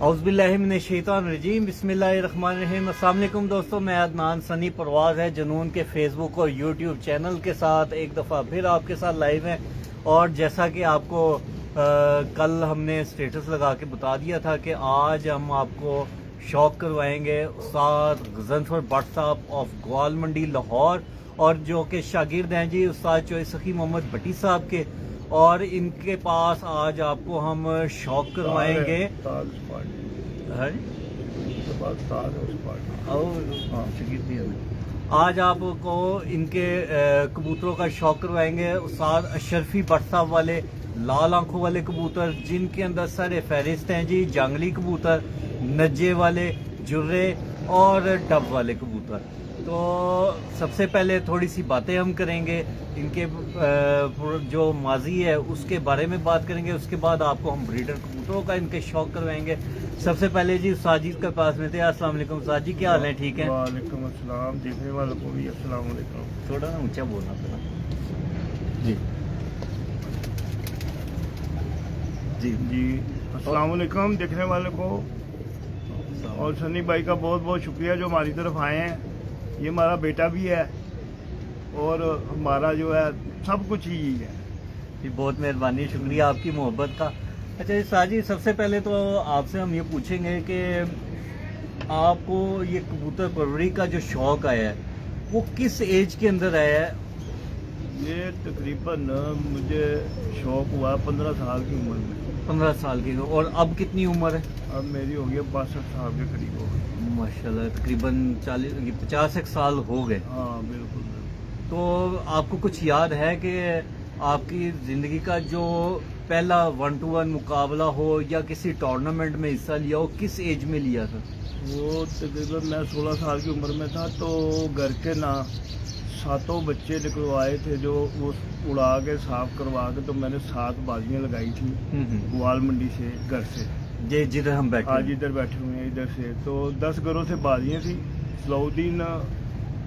औज़ुबिल्लाहिमिनश्शैतानिर्रजीम बिस्मिल्लाहिर्रहमानिर्रहीम। अस्सलाम वालेकुम दोस्तों, मैं अदनान सनी परवाज़ है जुनून के फेसबुक और यूट्यूब चैनल के साथ एक दफ़ा फिर आपके साथ लाइव है। और जैसा कि आपको कल हमने स्टेटस लगा के बता दिया था कि आज हम आपको शौक करवाएंगे उस्ताद गज़नफ़र भट्ट साहब ऑफ ग्वाल मंडी लाहौर, और जो कि शागिर्द हैं जी उस्ताद चॉइस सखी मोहम्मद भट्टी साहब के। और इनके पास आज आपको हम शौक करवाएंगे। आज आपको इनके कबूतरों का शौक करवाएंगे उस्ताद अशरफी भट्ट साहब वाले लाल आंखों वाले कबूतर, जिनके अंदर सारे फहरिस्त हैं जी। जंगली कबूतर, नज्जे वाले, जुर्रे और डब वाले कबूतर। तो सबसे पहले थोड़ी सी बातें हम करेंगे, इनके जो माजी है उसके बारे में बात करेंगे। उसके बाद आपको हम ब्रीडर कबूतरों का इनके शौक करवाएंगे। सबसे पहले जी साजिद के पास में थे। अस्सलाम वालेकुम साजिद, क्या हाल है? ठीक है। वालेकुम अस्सलाम। देखने वालों को भी अस्सलाम वालेकुम। थोड़ा ना ऊंचा बोलना पड़ा जी। जी जी अस्सलाम वालेकुम देखने वालों को। और सनी भाई का बहुत बहुत शुक्रिया जो हमारी तरफ आए हैं। ये हमारा बेटा भी है और हमारा जो है सब कुछ ही है जी। बहुत मेहरबानी, शुक्रिया आपकी मोहब्बत का। अच्छा जी साजिद, सबसे पहले तो आपसे हम ये पूछेंगे कि आपको ये कबूतर परवरी का जो शौक आया है वो किस एज के अंदर आया है? ये तकरीबन मुझे शौक हुआ 15 साल की उम्र में। 15 साल की। और अब कितनी उम्र है? अब मेरी हो गई 62 साल के करीब हो गई। माशाल्लाह, तकरीबन 50 साल हो गए। हाँ बिल्कुल। तो आपको कुछ याद है कि आपकी ज़िंदगी का जो पहला 1-to-1 मुकाबला हो या किसी टूर्नामेंट में हिस्सा लिया हो, किस एज में लिया था? वो तकरीबन मैं 16 साल की उम्र में था। तो घर के ना 7 बच्चे निकलवाए थे जो वो उड़ा के साफ करवा के, तो मैंने 7 बाजियाँ लगाई थी ग्वाल मंडी से, घर से। ये जिधर हम बैठे, आज इधर बैठे हुए हैं इधर से। तो 10 घरों से बाजियाँ थी। सलाउद्दीन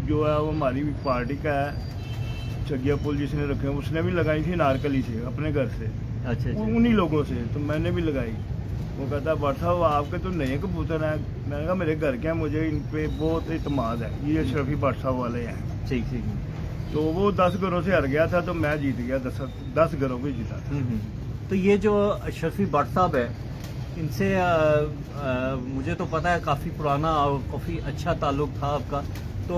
जो है वो हमारी पार्टी का है, चगिया पुल जिसने रखे हैं, उसने भी लगाई थी नारकली से अपने घर से। अच्छा। उन्हीं लोगों से तो मैंने भी लगाई। वो कहता भट्ट साहब आपके तो नए कबूतर हैं। मैंने कहा मेरे घर के हैं, मुझे इन पे बहुत इत्मीनान है, ये अशरफी भट्ट साहब वाले हैं। ठीक ठीक। तो वो 10 घरों से हार गया था तो मैं जीत गया, 10 घरों को जीता। तो ये जो अशरफी भट्ट साहब है, इनसे मुझे तो पता है काफ़ी पुराना और काफ़ी अच्छा ताल्लुक था आपका। तो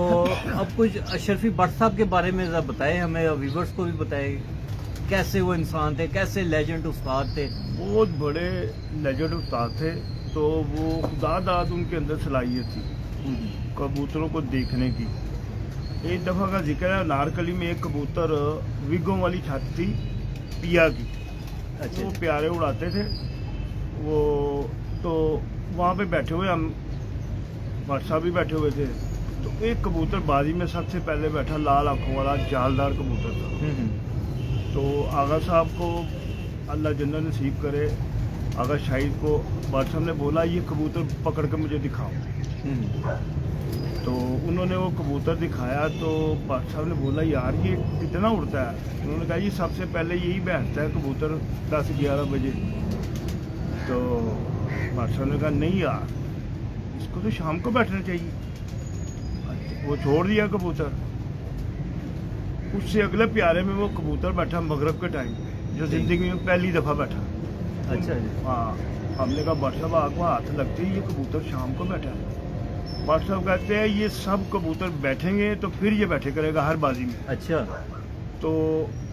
अब कुछ अशरफी भट्ट साहब के बारे में ज़रा बताएं हमें, व्यूवर्स को भी बताएं, कैसे वो इंसान थे, कैसे लेजेंड उस्ताद थे? बहुत बड़े लेजेंड उस्ताद थे। तो वो खुदा दाद उनके अंदर सलाहियत थी कबूतरों को देखने की। एक दफ़ा का जिक्र है, नारकली में एक कबूतर विगों वाली छत थी पिया की। अच्छा। वो प्यारे उड़ाते थे वो। तो वहाँ पे बैठे हुए हम, भट्ट साहब भी बैठे हुए थे। तो एक कबूतर बाजी में सबसे पहले बैठा, लाल आंखों वाला जालदार कबूतर था। तो आगा साहब को अल्लाह जन्नत नसीब करे, आगा शाहिद को भट्ट साहब ने बोला ये कबूतर पकड़ के मुझे दिखाओ। तो उन्होंने वो कबूतर दिखाया। तो भट्ट साहब ने बोला यार ये कितना उड़ता है? उन्होंने कहा ये सबसे पहले यही बैठता है कबूतर 10-11 बजे। तो भट्ट साहब ने कहा नहीं यार, इसको तो शाम को बैठना चाहिए। वो छोड़ दिया कबूतर। उससे अगले प्यारे में वो कबूतर बैठा मगरब के टाइम पे, जो जिंदगी में पहली दफ़ा बैठा। अच्छा जी। हाँ, हमने कहा भट्ट साहब आपको हाथ लगते ही ये कबूतर शाम को बैठा है। भट्ट साहब कहते हैं ये सब कबूतर बैठेंगे तो फिर ये बैठे करेगा हर बाजी में। अच्छा। तो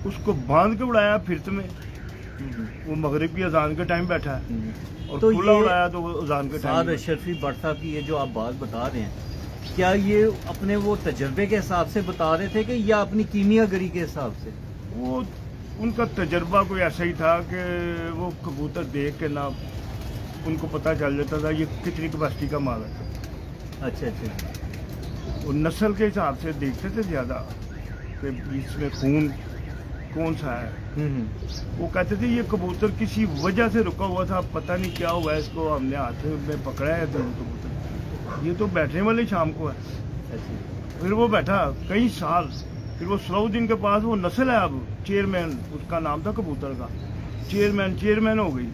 उसको बांध के उड़ाया फिरत में, वो मगरिब की अजान के टाइम बैठा है। और तो खुला उड़ाया तो वो अजान के टाइम। अशरफी भट्ट साहब की ये जो आप बात बता रहे हैं, क्या ये अपने वो तजर्बे के हिसाब से बता रहे थे कि या अपनी कीमियागरी के हिसाब से? वो उनका तजर्बा कोई ऐसा ही था कि वो कबूतर देख के ना उनको पता चल जाता था ये कितनी कैपेसिटी का माल है। अच्छा अच्छा। वो नस्ल के हिसाब से देखते थे ज़्यादा कि इसमें खून कौन सा है। वो कहते थे ये कबूतर किसी वजह से रुका हुआ था, पता नहीं क्या हुआ है, इसको हमने हाथ में पकड़ा है तो कबूतर ये तो बैठने वाले शाम को है। फिर वो बैठा कई साल। फिर वो सलाउद्दीन के पास वो नस्ल है अब चेयरमैन, उसका नाम था कबूतर का, चेयरमैन हो गई।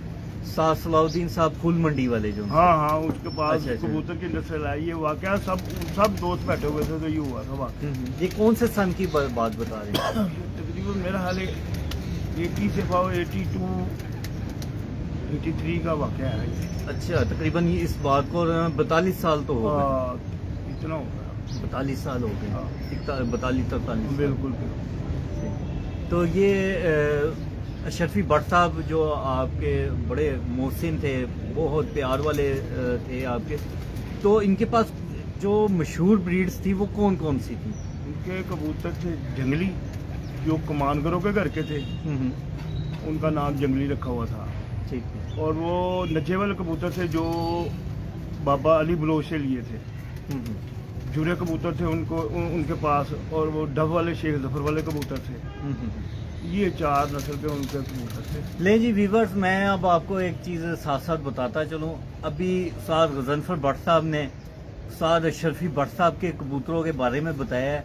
साथ सलाउद्दीन साहब फूल मंडी वाले जो। हाँ हाँ, उसके पास अच्छा, अच्छा। कबूतर की नस्ल आई। ये वाकया सब दोस्त बैठे हुए थे तो ये हुआ था वाकया। ये कौन से सन की बात बता रहे हैं? तकरीबन मेरा हाल 80 से 82 83 का वाकया है ये। अच्छा, तकरीबन ये इस बात को 42 साल तो हो गए। इतना हो गया। 42 साल हो गए। हाँ। 42-43। बिल्कुल। तो ये अशरफी भट्ट साहब जो आपके बड़े मोहसिन थे, बहुत प्यार वाले थे आपके, तो इनके पास जो मशहूर ब्रीड्स थी वो कौन कौन सी थी? उनके कबूतर थे जंगली, जो कमानगरों के घर के थे, उनका नाम जंगली रखा हुआ था। ठीक है। और वो नचे वाले कबूतर थे जो बाबा अली बलोच से लिए थे। जुरे कबूतर थे उनके पास, और वो डब वाले शेख जफर वाले कबूतर थे। ये 4 नस्ल के उनके कबूतर थे। ले जी वीवर्स, मैं अब आपको एक चीज़ साथ साथ बताता चलूँ। अभी उस्ताद गज़नफर भट्ट साहब ने उस्ताद अशरफी भट्ट साहब के कबूतरों के बारे में बताया है,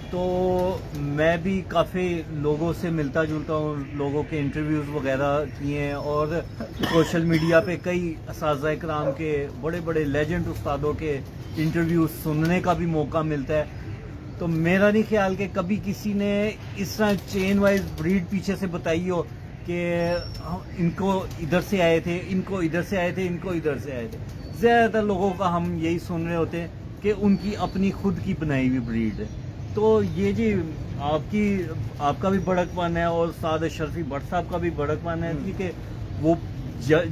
तो मैं भी काफ़ी लोगों से मिलता जुलता हूँ, लोगों के इंटरव्यूज़ वगैरह किए हैं, और सोशल मीडिया पे कई असातिज़ा इकराम के बड़े बड़े लेजेंड उस्तादों के इंटरव्यूज़ सुनने का भी मौका मिलता है। तो मेरा नहीं ख्याल कि कभी किसी ने इस तरह चेन वाइज ब्रीड पीछे से बताई हो कि इनको इधर से आए थे, इनको इधर से आए थे, इनको इधर से आए थे। ज़्यादातर लोगों का हम यही सुन रहे होते हैं कि उनकी अपनी खुद की बनाई हुई ब्रीड है। तो ये जी आपका भी बड़कपन है और उस्ताद अशरफी भट्ट साहब का भी बड़कपन है कि वो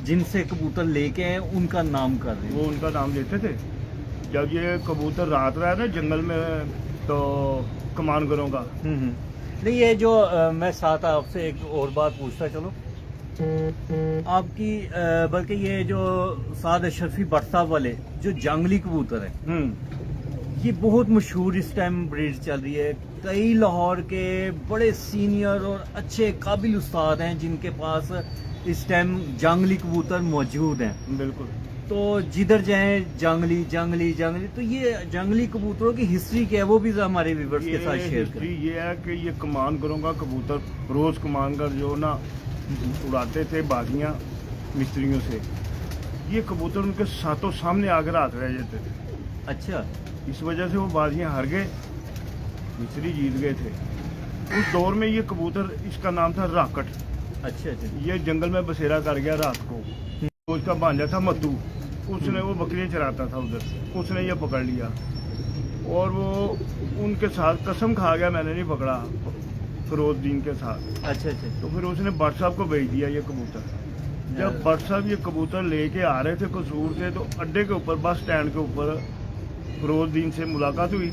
जिनसे कबूतर लेके आए उनका नाम कर रहे हैं। वो उनका नाम लेते थे। जब ये कबूतर रात रहा ना जंगल में, तो कमानगरों का। नहीं, ये जो मैं साथ आपसे एक और बात पूछता चलो आपकी, बल्कि ये जो उस्ताद अशरफी भट्ट साहब वाले जो जंगली कबूतर है, ये बहुत मशहूर इस टाइम ब्रीड चल रही है। कई लाहौर के बड़े सीनियर और अच्छे काबिल उस्ताद हैं जिनके पास इस टाइम जंगली कबूतर मौजूद हैं। बिल्कुल। तो जिधर जाएं जंगली जंगली जंगली। तो ये जंगली कबूतरों की हिस्ट्री क्या है, वो भी हमारे व्यूअर्स के साथ शेयर करें। ये है कि ये कमानगरों का कबूतर, रोज कमानगर जो ना उड़ाते थे बाजियां मिस्त्रियों से, ये कबूतर उनके साथों सामने आकर हाथ रह जाते थे। अच्छा, इस वजह से वो बाजियां हार गए, मिस्त्री जीत गए थे। उस दौर में ये कबूतर, इसका नाम था राकट। अच्छा अच्छा। ये जंगल में बसेरा कर गया रात को। उसका भांजा था मद्दू, उसने वो बकरियां चराता था उधर, उसने ये पकड़ लिया और वो उनके साथ कसम खा गया, मैंने नहीं पकड़ा, फिरोजदीन के साथ। अच्छा अच्छा। तो फिर उसने भट्ट साहब को भेज दिया ये कबूतर। जब भट्ट साहब ये कबूतर लेके आ रहे थे कसूर से, तो अड्डे के ऊपर, बस स्टैंड के ऊपर फिरोजदीन से मुलाकात हुई।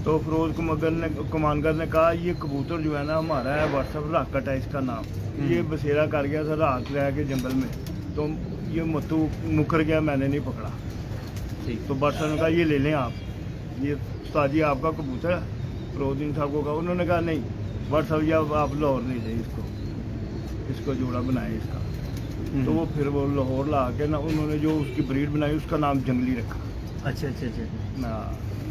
तो फिरोज कमानगर ने कहा ये कबूतर जो है ना हमारा है, भट्ट साहब राकट है इसका नाम, ये बसेरा कर गया था रात रह के जंगल में, तो ये मत्तू मुकर गया, मैंने नहीं पकड़ा। ठीक। तो भट्ट साहब ने कहा ये ले लें आप, ये उस्ताद जी आपका कबूतर है। फिरोजदीन साहब को कहा, उन्होंने कहा नहीं भट्ट साहब, ये आप लाहौर नहीं जाइए, इसको जोड़ा बनाए इसका। तो वो फिर वो लाहौर ला के ना उन्होंने जो उसकी ब्रीड बनाई उसका नाम जंगली रखा। अच्छा अच्छा अच्छा। ना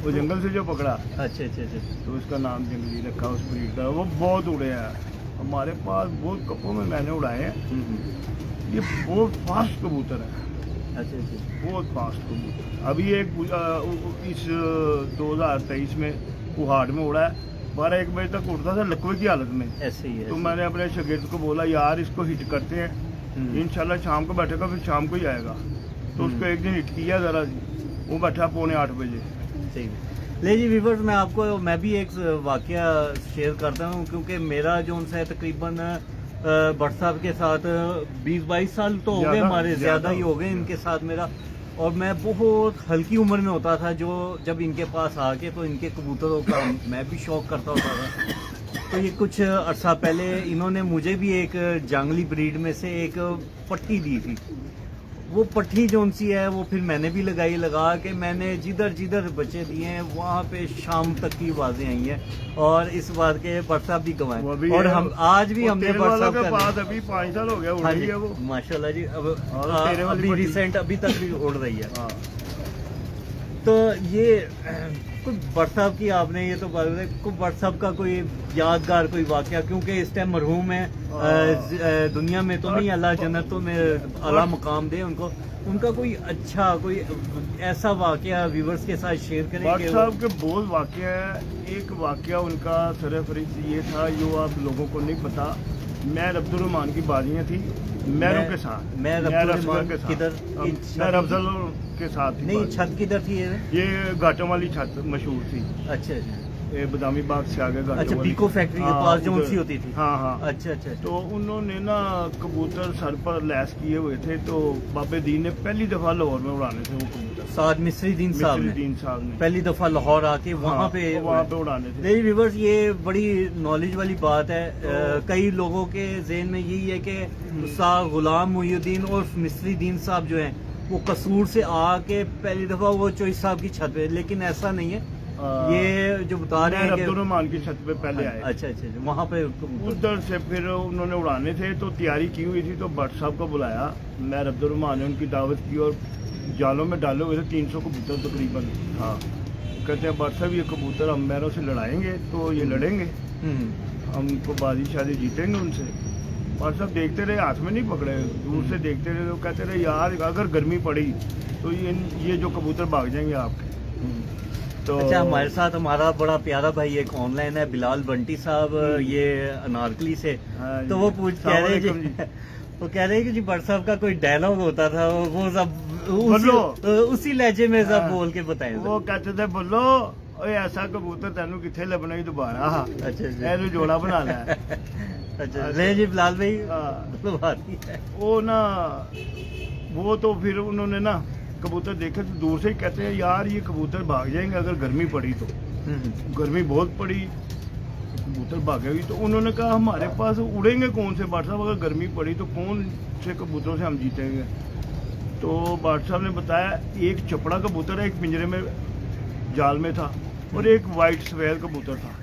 वो जंगल से जो पकड़ा, अच्छा अच्छा अच्छा। तो उसका नाम जंगली रखा उस ब्रीड का। वो बहुत उड़े हैं, हमारे पास बहुत कपों में मैंने उड़ाए हैं। ये बहुत फास्ट कबूतर है। अच्छा अच्छा। बहुत फास्ट कबूतर। अभी एक इस 2023 में कुहाड़ में उड़ा है, 12-1 बजे तक उड़ता था लकवे की हालत में। ऐसे ही है। तो मैंने अपने शागिर्द को बोला यार इसको हिट करते हैं, इंशाल्लाह शाम को बैठेगा, फिर शाम को ही आएगा। तो उसको एक दिन हिट किया जरा, वो बैठा 7:45 बजे। सही। ले जी व्यूअर्स, मैं भी एक वाकया शेयर करता हूँ, क्योंकि मेरा जो उनसे तकरीबन भट्ट साहब के साथ 20-22 साल तो हो गए, हमारे ज़्यादा ही हो गए इनके साथ मेरा। और मैं बहुत हल्की उम्र में होता था जब इनके पास आके, तो इनके कबूतरों का मैं भी शौक करता होता था। तो ये कुछ अर्सा पहले इन्होंने मुझे भी एक जंगली ब्रीड में से एक पट्टी दी थी। वो पट्टी जो सी है वो फिर मैंने भी लगा के मैंने जिधर बच्चे दिए हैं वहाँ पे शाम तक की आवाजें आई हैं, और इस बात के भट्ट साहब भी गवाए। और हम आज भी हमने भट्ट साहब के बाद अभी 5 साल हो गया उड़ रही है वो, माशाल्लाह जी। अब अभी रिसेंट अभी तक भी उड़ रही है। तो ये कुछ भट्ट साहब की आपने ये तो बात बताई, कुछ भट्ट साहब का कोई यादगार कोई वाकया, क्योंकि इस टाइम मरहूम है, दुनिया में तो नहीं, अल्लाह जन्नतों में आला मकाम दे उनको, उनका कोई अच्छा कोई ऐसा वाकया व्यूवर्स के साथ शेयर भट्ट करेंगे? साहब के बहुत वाकया है। एक वाकया उनका सरफरीज ये था जो आप लोगों को नहीं पता। मैं अब्दुल रहमान की बाजियाँ थी मैरों के साथ, मैं अफजल रहमान के साथ, किधर? मैं अफजल के साथ थी नहीं, बाजियाँ। छत किधर थी ये घाटों वाली छत मशहूर थी, अच्छा अच्छा ये बदामी बाग से आगे घाटों अच्छा, वाली। पीको फैक्ट्री के हाँ, पास जो उधर। उनसी होती थी। हाँ हाँ। अच्छा अच्छा अच्छा। तो उन्होंने ना कबूतर सर पर लैस किए हुए थे, तो बाबे दीन ने पहली दफा लाहौर में उड़ाने थे वो कबूतर। साद मिस्री दीन साहब मिस्री ने दीन साहब ने पहली दफा लाहौर आके वहाँ हाँ, पे वहाँ पे उड़ाने थे। देखिए व्यूवर्स, ये बड़ी नॉलेज वाली बात है। तो- कई लोगों के ज़हन में यही है कि उस्ताद गुलाम मुहिउद्दीन और मिस्री दीन साहब जो हैं वो कसूर से आके पहली दफा वो चोइस साहब की छत पे, लेकिन ऐसा नहीं है। ये जो बता रहे हैं अब्दुल कि रहमान की छत पे पहले आए। अच्छा अच्छा अच्छा, वहाँ पे उधर से फिर उन्होंने उड़ाने थे, तो तैयारी की हुई थी, तो भट्ट साहब को बुलाया। मैं अब्दुल रहमान ने उनकी दावत की और जालों में डाले हुए थे 300 कबूतर तकरीबन। हाँ, कहते हैं भट्ट साहब ये कबूतर हम मैरों से लड़ाएंगे, तो ये लड़ेंगे, हमको बाजी शादी जीतेंगे उनसे। भट्ट साहब देखते रहे, हाथ में नहीं पकड़े, दूर से देखते रहे, तो कहते रहे यार अगर गर्मी पड़ी तो ये जो कबूतर भाग जाएंगे आपके। तो अच्छा, हमारे साथ हमारा बड़ा प्यारा भाई एक ऑनलाइन है, बिलाल बंटी साहब, ये अनारकली से। हाँ तो जी। वो कह रहे हैं सलाम जी, वो कह रहे हैं कि जी भट्ट साहब का कोई डायलॉग होता था, वो सब बोलो। उसी लहजे में सब हाँ। बोल के बताएं। वो कहते थे बोलो ओए ऐसा कबूतर तेनू किथे लभना ही दोबारा। अच्छा अच्छा ਇਹਨੂੰ जोड़ा बना लिया। अच्छा, ले जी बिलाल भाई, हाँ। तो बात ही है। वो ना वो तो फिर उन्होंने ना कबूतर देखे तो दूर से ही कहते हैं यार ये कबूतर भाग जाएंगे अगर गर्मी पड़ी तो। गर्मी बहुत पड़ी, कबूतर भागे भी, तो उन्होंने कहा हमारे पास उड़ेंगे कौन से भट्ट साहब, अगर गर्मी पड़ी तो कौन से कबूतरों से हम जीतेंगे। तो भट्ट साहब ने बताया एक चपड़ा कबूतर है, एक पिंजरे में जाल में था, और एक वाइट सफेद कबूतर था।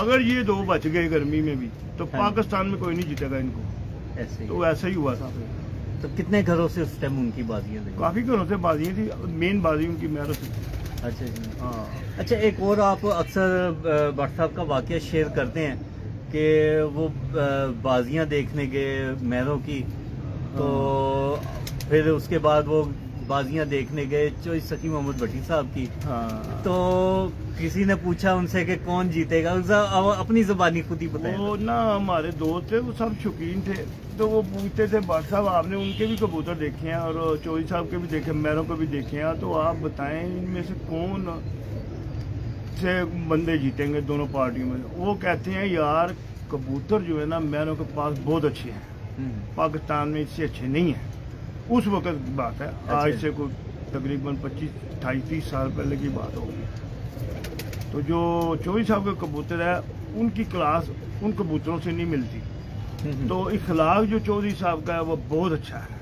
अगर ये दो बच गए गर्मी में भी तो हाँ। पाकिस्तान में कोई नहीं जीतेगा इनको। ऐसे ही। तो ऐसा ही हुआ था फिर। तो कितने घरों से उस टाइम उनकी बाजियां लगी? काफी घरों से बाजियां थी, मेन बाजी उनकी मैरों से थी। अच्छा जी। हाँ। अच्छा, एक और आप अक्सर भट्ट साहब का वाकया शेयर करते हैं कि वो बाजियां देखने गए मैरों की, तो फिर उसके बाद वो बाजियां देखने गए चोइस सकी मोहम्मद भट्टी साहब की। हाँ। तो किसी ने पूछा उनसे कि कौन जीतेगा, अपनी जुबानी खुद ही बताया। वो ना हमारे दोस्त थे, वो सब शौकीन थे, तो वो पूछते थे भट्ट साहब आपने उनके भी कबूतर देखे हैं और चौधरी साहब के भी देखे, मैरों को भी देखे हैं, तो आप बताएं इनमें से कौन से बंदे जीतेंगे दोनों पार्टियों में। वो कहते हैं यार कबूतर जो है ना मैरों के पास बहुत अच्छे हैं, पाकिस्तान में इससे अच्छे नहीं हैं। उस वक्त की बात है, आज से कोई तकरीबन 25-28-30 साल पहले की बात होगी। तो जो चौधरी साहब के कबूतर है उनकी क्लास उन कबूतरों से नहीं मिलती। तो इखलाक जो चौधरी साहब का है वो बहुत अच्छा है।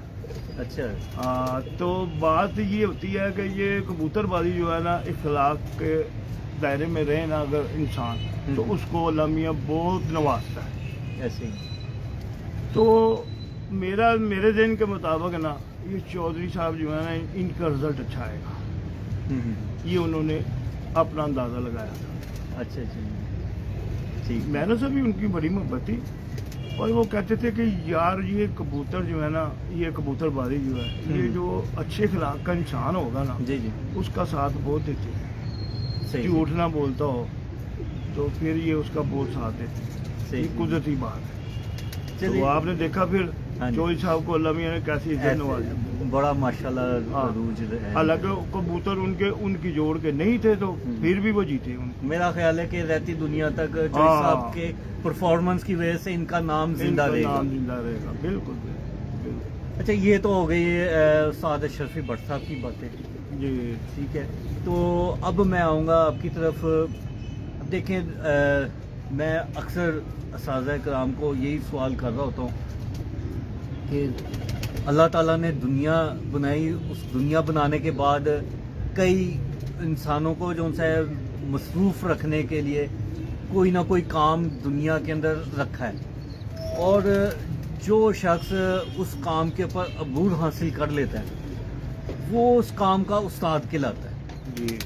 अच्छा। हाँ, तो बात ये होती है कि ये कबूतरबाजी जो है ना इखलाक के दायरे में रहे ना अगर इंसान, तो उसको अल्लाह मियां बहुत नवाजता है। ऐसे ही। तो मेरे ज़हन के मुताबिक ना ये चौधरी साहब जो है ना इनका रिजल्ट अच्छा आएगा, ये उन्होंने अपना अंदाज़ा लगाया था। अच्छा अच्छा, ठीक। मैंने से भी उनकी बड़ी मोहब्बत थी, और वो कहते थे कि यार ये कबूतर जो है ना, ये कबूतरबाजी जो है, ये जो अच्छे अखलाक का इंसान होगा ना जी जी, उसका साथ बहुत देते हैं। सही झूठ ना बोलता हो तो फिर ये उसका बहुत साथ देते हैं। सही। ये कुदरती बात है। चलिए। तो आपने देखा फिर हाँ जी। चौधरी साहब को अल्लाह मियां ने कैसी इज्जत नवाजी। ऐसे बड़ा माशाल्लाह हाँ। रूज है। हालांकि कबूतर उनकी जोड़ के नहीं थे, तो फिर भी वो जीते उनको। मेरा ख्याल है कि रहती दुनिया तक चौधरी हाँ। साहब के परफॉर्मेंस की वजह से इनका नाम जिंदा इनका रहेगा। नाम जिंदा रहेगा, बिल्कुल बिल्कुल। अच्छा, ये तो हो गई उस्ताद अशरफी भट्ट साहब की बातें, जी ठीक है। तो अब मैं आऊँगा आपकी तरफ। अब देखें, मैं अक्सर असाज़ा कराम को यही सवाल कर रहा होता हूँ कि अल्लाह ताला ने दुनिया बनाई, उस दुनिया बनाने के बाद कई इंसानों को जो उनसे मसरूफ़ रखने के लिए कोई ना कोई काम दुनिया के अंदर रखा है, और जो शख्स उस काम के ऊपर अबूर हासिल कर लेता है वो उस काम का उस्ताद कहलाता है। जी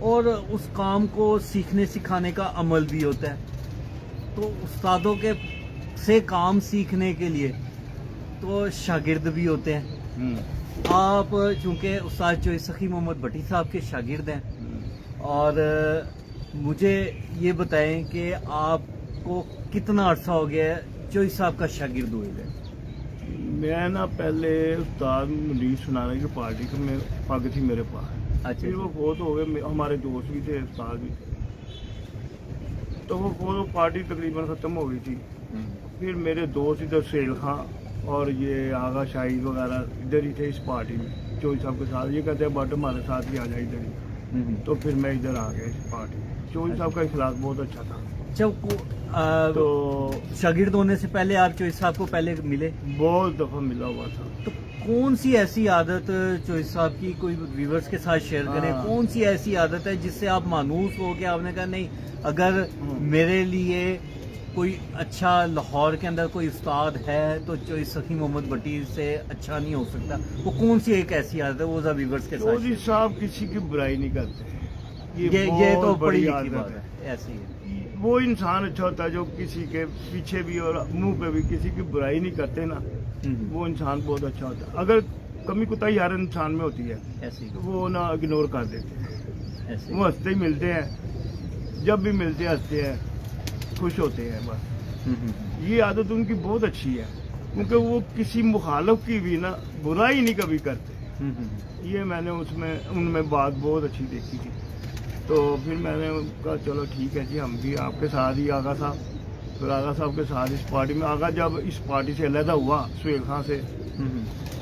और उस काम को सीखने सिखाने का अमल भी होता है। तो उस्तादों के से काम सीखने के लिए तो शागिर्द भी होते हैं। हम्म, आप चूंकि उस्ताद चॉइस सखी मोहम्मद भट्टी साहब के शागिर्द हैं, और मुझे ये बताएं कि आपको कितना अरसा हो गया है चॉइस साहब का शागिर्द हुए थे? मैं ना पहले उस्ताद मुनीर सुनाना की पार्टी का में पग थी मेरे पास। अच्छा फिर वो बहुत हो गए, हमारे दोस्त भी थे, उस्ताद भी थे, तो वो पार्टी तकरीबन ख़त्म हो गई थी। फिर मेरे दोस्त इधर सेल खां और ये आगा शाही वगैरह इधर ही थे इस पार्टी में चोई साहब के साथ। ये कहते हैं बट हमारे साथ ही आ जाए इधर ही। तो फिर मैं इधर आ गया इस पार्टी में। चोई साहब का इखलाक बहुत अच्छा था। जब तो शागिर्द होने से पहले आप चॉइस साहब को पहले मिले? बहुत दफ़ा मिला हुआ था। तो कौन सी ऐसी आदत चॉइस साहब की कोई व्यूवर्स के साथ शेयर करें? हाँ। कौन सी ऐसी आदत है जिससे आप मानूस हो गया, आपने कहा नहीं अगर मेरे लिए कोई अच्छा लाहौर के अंदर कोई उस्ताद है तो चॉइस सखी मोहम्मद भट्टी से अच्छा नहीं हो सकता? वो कौन सी एक ऐसी आदत है वो जरा व्यूवर्स के साथ चौधरी शेयर साहब किसी की बुराई नहीं करते। ये बहुत तो बड़ी बड़ी लिखी आदत बात है। है, ऐसी है। वो इंसान अच्छा होता है जो किसी के पीछे भी और मुंह पे भी किसी की बुराई नहीं करते ना, वो इंसान बहुत अच्छा होता है। अगर कमी कुताही हर इंसान में होती है ऐसी तो वो ना इग्नोर कर देते हैं। ऐसी वो हंसते ही मिलते हैं, जब भी मिलते हैं हंसते हैं, खुश होते हैं बस। ये आदत उनकी बहुत अच्छी है, क्योंकि वो किसी मुखालफ की भी ना बुराई नहीं कभी करते। ये मैंने उसमें उनमें बात बहुत अच्छी देखी थी। तो फिर मैंने कहा चलो ठीक है जी, हम भी आपके साथ ही आगा साहब, फिर आगा साहब के साथ इस पार्टी में। आगा जब इस पार्टी से अलहदा हुआ सुहेल खां से,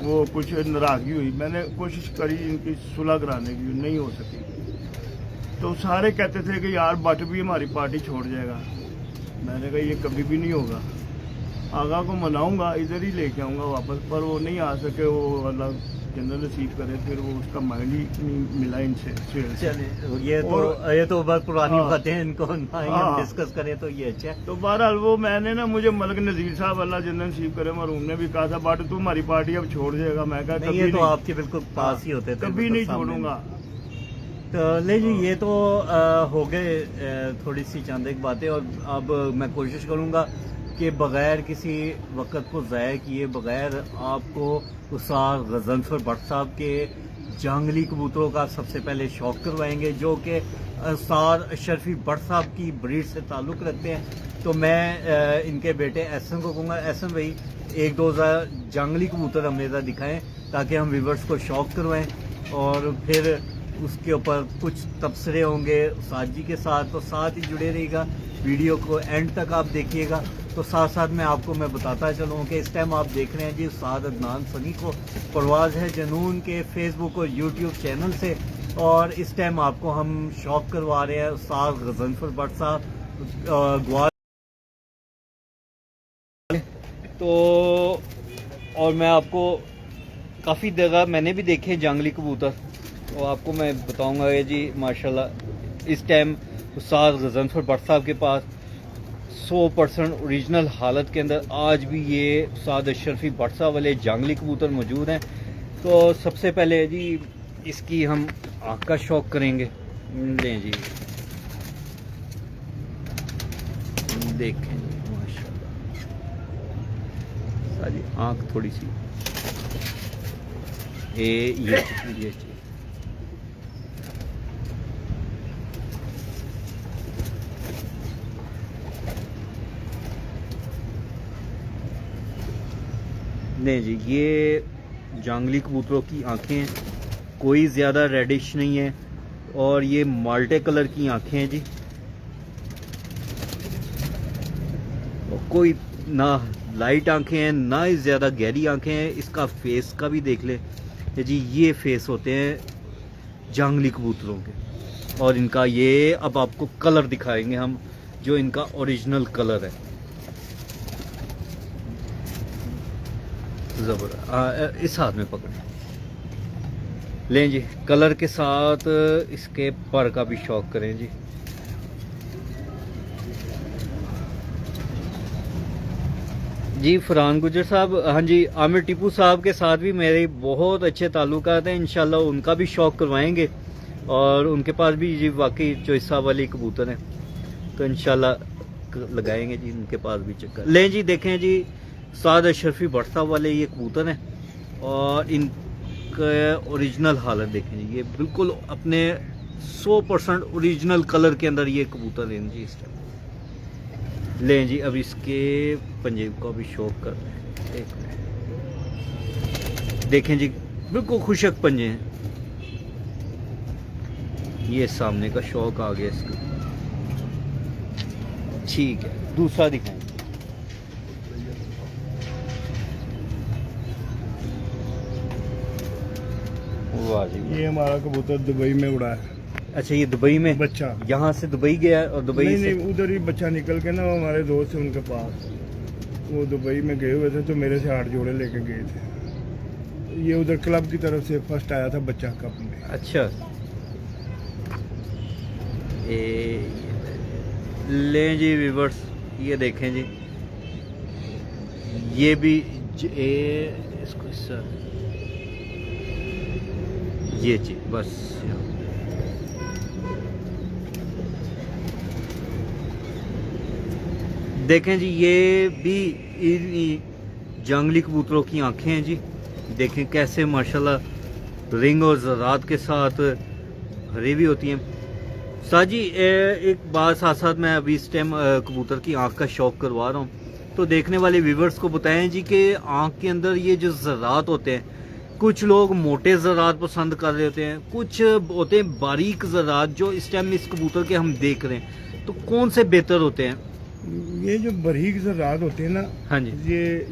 वो कुछ नाराजगी हुई, मैंने कोशिश करी इनकी सुलह कराने की, नहीं हो सकी। तो सारे कहते थे कि यार बट भी हमारी पार्टी छोड़ जाएगा। मैंने कहा ये कभी भी नहीं होगा, आगा को मनाऊंगा, इधर ही लेके आऊँगा वापस, पर वो नहीं आ सके। वो अल्लाह जन्नत नसीब करे, फिर वो उसका माइंड ही नहीं मिला इनसे सुहेल से। चलिए ये तो बहुत पुरानी हाँ। बातें हैं, इनको ना ही हम हाँ। डिस्कस करें तो ये अच्छा है। तो बहरहाल वो मैंने ना, मुझे मलक नजीर साहब अल्लाह जन्नत नसीब करे मरहूम ने भी कहा था बट तू हमारी पार्टी अब छोड़ जाएगा। मैं कहा नहीं, कभी ये तो नहीं, आपके बिल्कुल पास ही होते थे, कभी बिल्कुल नहीं सामने। छोड़ूंगा। तो ले जी, ये तो हो गए थोड़ी सी चंद एक बातें, और अब मैं कोशिश करूंगा कि बगैर किसी वक्त को ज़ाया किए, बगैर आपको उस्ताद गजनफर भट्ट साहब के जंगली कबूतरों का सबसे पहले शौक करवाएंगे, जो कि उस्ताद अशरफी भट्ट साहब की ब्रीड से ताल्लुक़ रखते हैं। तो मैं इनके बेटे एहसन को कहूँगा, एहसन भाई एक दो जंगली कबूतर हमें ज़रा दिखाएं ताकि हम व्यूवर्स को शौक करवाएं, और फिर उसके ऊपर कुछ तबसरे होंगे उस्ताद जी के साथ। तो साथ ही जुड़े रहिएगा, वीडियो को एंड तक आप देखिएगा। तो साथ साथ मैं आपको बताता चलूँ कि इस टाइम आप देख रहे हैं जी उस्ताद अदनान सनी को परवाज़ है जनून के फेसबुक और यूट्यूब चैनल से, और इस टाइम आपको हम शौक करवा रहे हैं उस्ताद गजनफर भट्ट साहब ग्वाल। तो और मैं आपको काफ़ी जगह मैंने भी देखे जंगली कबूतर, तो आपको मैं बताऊंगा ये जी माशाल्लाह इस टाइम उस्ताद गजनफर भट्ट साहब के पास 100% ओरिजिनल हालत के अंदर आज भी ये उस्ताद अशरफी भट्ट साहब वाले जंगली कबूतर मौजूद हैं। तो सबसे पहले जी इसकी हम आँख का शौक करेंगे। लें जी, देखें जी माशाल्लाह सारी आँख थोड़ी सी ये चीज़ नहीं जी, ये जंगली कबूतरों की आंखें हैं, कोई ज़्यादा रेडिश नहीं है, और ये माल्टे कलर की आंखें हैं जी, और कोई ना लाइट आंखें हैं ना ही ज़्यादा गहरी आंखें हैं। इसका फेस का भी देख ले जी, ये फेस होते हैं जंगली कबूतरों के, और इनका ये अब आपको कलर दिखाएंगे हम, जो इनका ओरिजिनल कलर है। जबर इस हाथ में पकड़े लें जी, कलर के साथ इसके पर का भी शौक करें जी। जी फरहान गुजर साहब, हाँ जी, आमिर टीपू साहब के साथ भी मेरे बहुत अच्छे ताल्लुकात हैं, इंशाल्लाह उनका भी शौक करवाएंगे। और उनके पास भी जी वाकई चॉइस साहब वाली कबूतर हैं, तो इंशाल्लाह लगाएंगे जी उनके पास भी चक्कर। लें जी, देखें जी साद अशरफी भट्ट साहब वाले ये कबूतर हैं और इनका ओरिजिनल हालत देखें जी, ये बिल्कुल अपने 100% ओरिजिनल कलर के अंदर ये कबूतर हैं जी इस टाइम। लें जी, अब इसके पंजे को भी शौक कर रहे हैं, एक मिनट देखें जी, बिल्कुल खुशक पंजे हैं। ये सामने का शौक आ गया इसका। ठीक है, दूसरा दिखाएं। वाह जी, ये हमारा कबूतर दुबई में उड़ा है। अच्छा, ये दुबई में बच्चा यहाँ से दुबई गया और दुबई से नहीं, उधर ही बच्चा निकल के ना, हमारे दोस्त है उनके पास, वो दुबई में गए हुए थे तो मेरे से 8 जोड़े लेके गए थे। ये उधर क्लब की तरफ से फर्स्ट आया था बच्चा कप में। अच्छा, लें जी व्यूअर्स, ये देखें जी, ये भी इसको हिस्सा, ये जी बस देखें जी, ये भी जंगली कबूतरों की आंखें हैं जी। देखें कैसे माशाल्लाह रिंग और ज़रात के साथ हरी भी होती हैं। साजी एक बात साथ साथ मैं अभी इस टाइम कबूतर की आंख का शौक करवा रहा हूँ, तो देखने वाले व्यूवर्स को बताएं जी कि आंख के अंदर ये जो ज़रात होते हैं, कुछ लोग मोटे ज़रात पसंद कर रहे होते हैं, कुछ होते हैं बारीक ज़रात, जो इस टाइम इस कबूतर के हम देख रहे हैं, तो कौन से बेहतर होते हैं? ये जो बारीक ज़रात होते हैं ना, हाँ जी,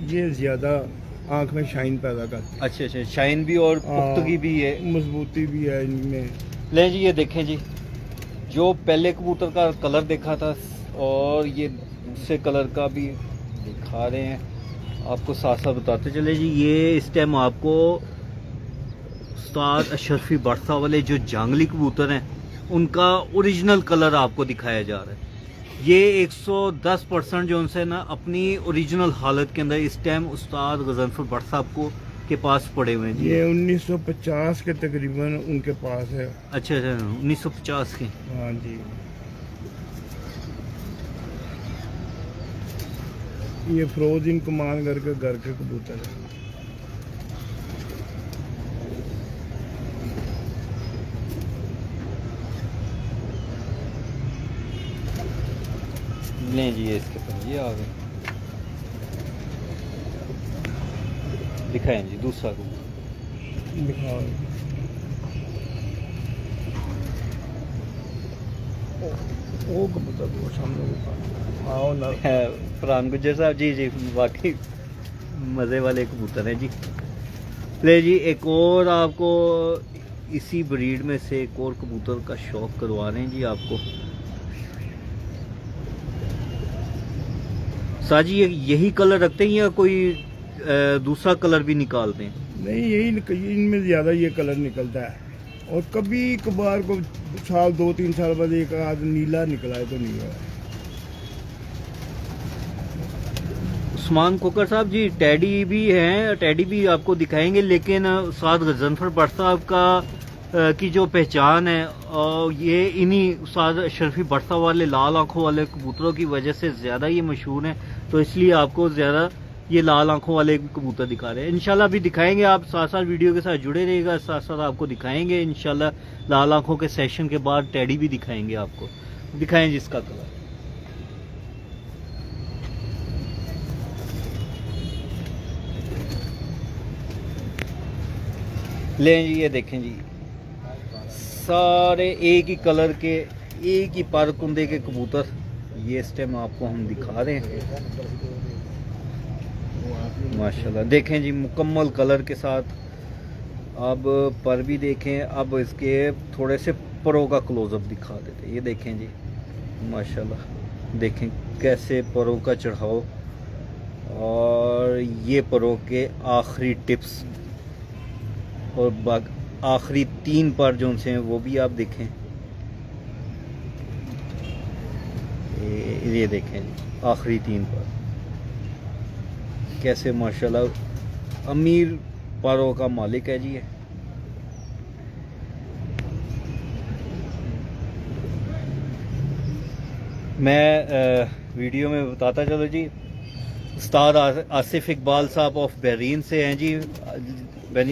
ये ज्यादा आंख में शाइन पैदा करते हैं। अच्छा अच्छा, शाइन भी और पुख्तगी भी है, मजबूती भी है इनमें। ले जी, ये देखें जी, जो पहले कबूतर का कलर देखा था और ये दूसरे कलर का भी दिखा रहे हैं आपको, साथ साथ बताते चले जी। ये इस टाइम आपको उस्ताद अशरफी भट्ट साहब वाले जो जंगली कबूतर हैं उनका ओरिजिनल कलर आपको दिखाया जा रहा है। ये 110% जो उनसे ना अपनी ओरिजिनल हालत के अंदर इस टाइम उस्ताद गजनफर भट्ट साहब को के पास पड़े हुए हैं जी। ये 1950 के तकरीबन उनके पास है। अच्छा अच्छा, 1950 के। हाँ जी, ये फिरोज कमान करके घर के कबूतर है। लें जी, ये इसके पंजे आ गए, दिखाएं जी दूसरा कबूतर, दिखाओ। वो कबूतर वो सामने आओ ना। फरहान गुज्जर साहब जी, जी वाकई मज़े वाले कबूतर हैं जी। ले जी, एक और आपको इसी ब्रीड में से एक और कबूतर का शौक करवा रहे हैं जी आपको। साजी यही कलर रखते हैं या कोई दूसरा कलर भी निकालते हैं? नहीं, यही इनमें ज़्यादा ये कलर निकलता है, और कभी कभार को साल 2-3 साल बाद एक आध नीला निकला है तो नहीं हुआ। उस्मान कोकर साहब जी, टैडी भी हैं, टैडी भी आपको दिखाएंगे, लेकिन उस्ताद गजनफर भट्ट साहब का की जो पहचान है ये इन्हीं उस्ताद अशरफी भट्ट साहब वाले लाल आंखों वाले कबूतरों की वजह से ज़्यादा ये मशहूर है, तो इसलिए आपको ज़्यादा ये लाल आंखों वाले कबूतर दिखा रहे हैं। इंशाल्लाह भी दिखाएंगे, आप साथ साथ वीडियो के साथ जुड़े रहिएगा, साथ साथ आपको दिखाएंगे इंशाल्लाह। लाल आंखों के सेशन के बाद टैडी भी दिखाएंगे आपको, दिखाएं जिसका कलर। लें जी, ये देखें जी, सारे एक ही कलर के, एक ही पर कुंदे के कबूतर ये इस टाइम आपको हम दिखा रहे हैं माशाल्लाह। देखें जी, मुकम्मल कलर के साथ। अब पर भी देखें, अब इसके थोड़े से परों का क्लोजअप दिखा देते हैं। ये देखें जी माशाल्लाह, देखें कैसे परों का चढ़ाव, और ये परों के आखिरी टिप्स और आखिरी 3 पर जो से हैं वो भी आप देखें। ये देखें जी, आखिरी 3 पर कैसे माशाल्लाह अमीर पारों का मालिक है जी। मैं वीडियो में बताता चलो जी। उस्ताद आसिफ इकबाल साहब ऑफ बहरीन से हैं जी।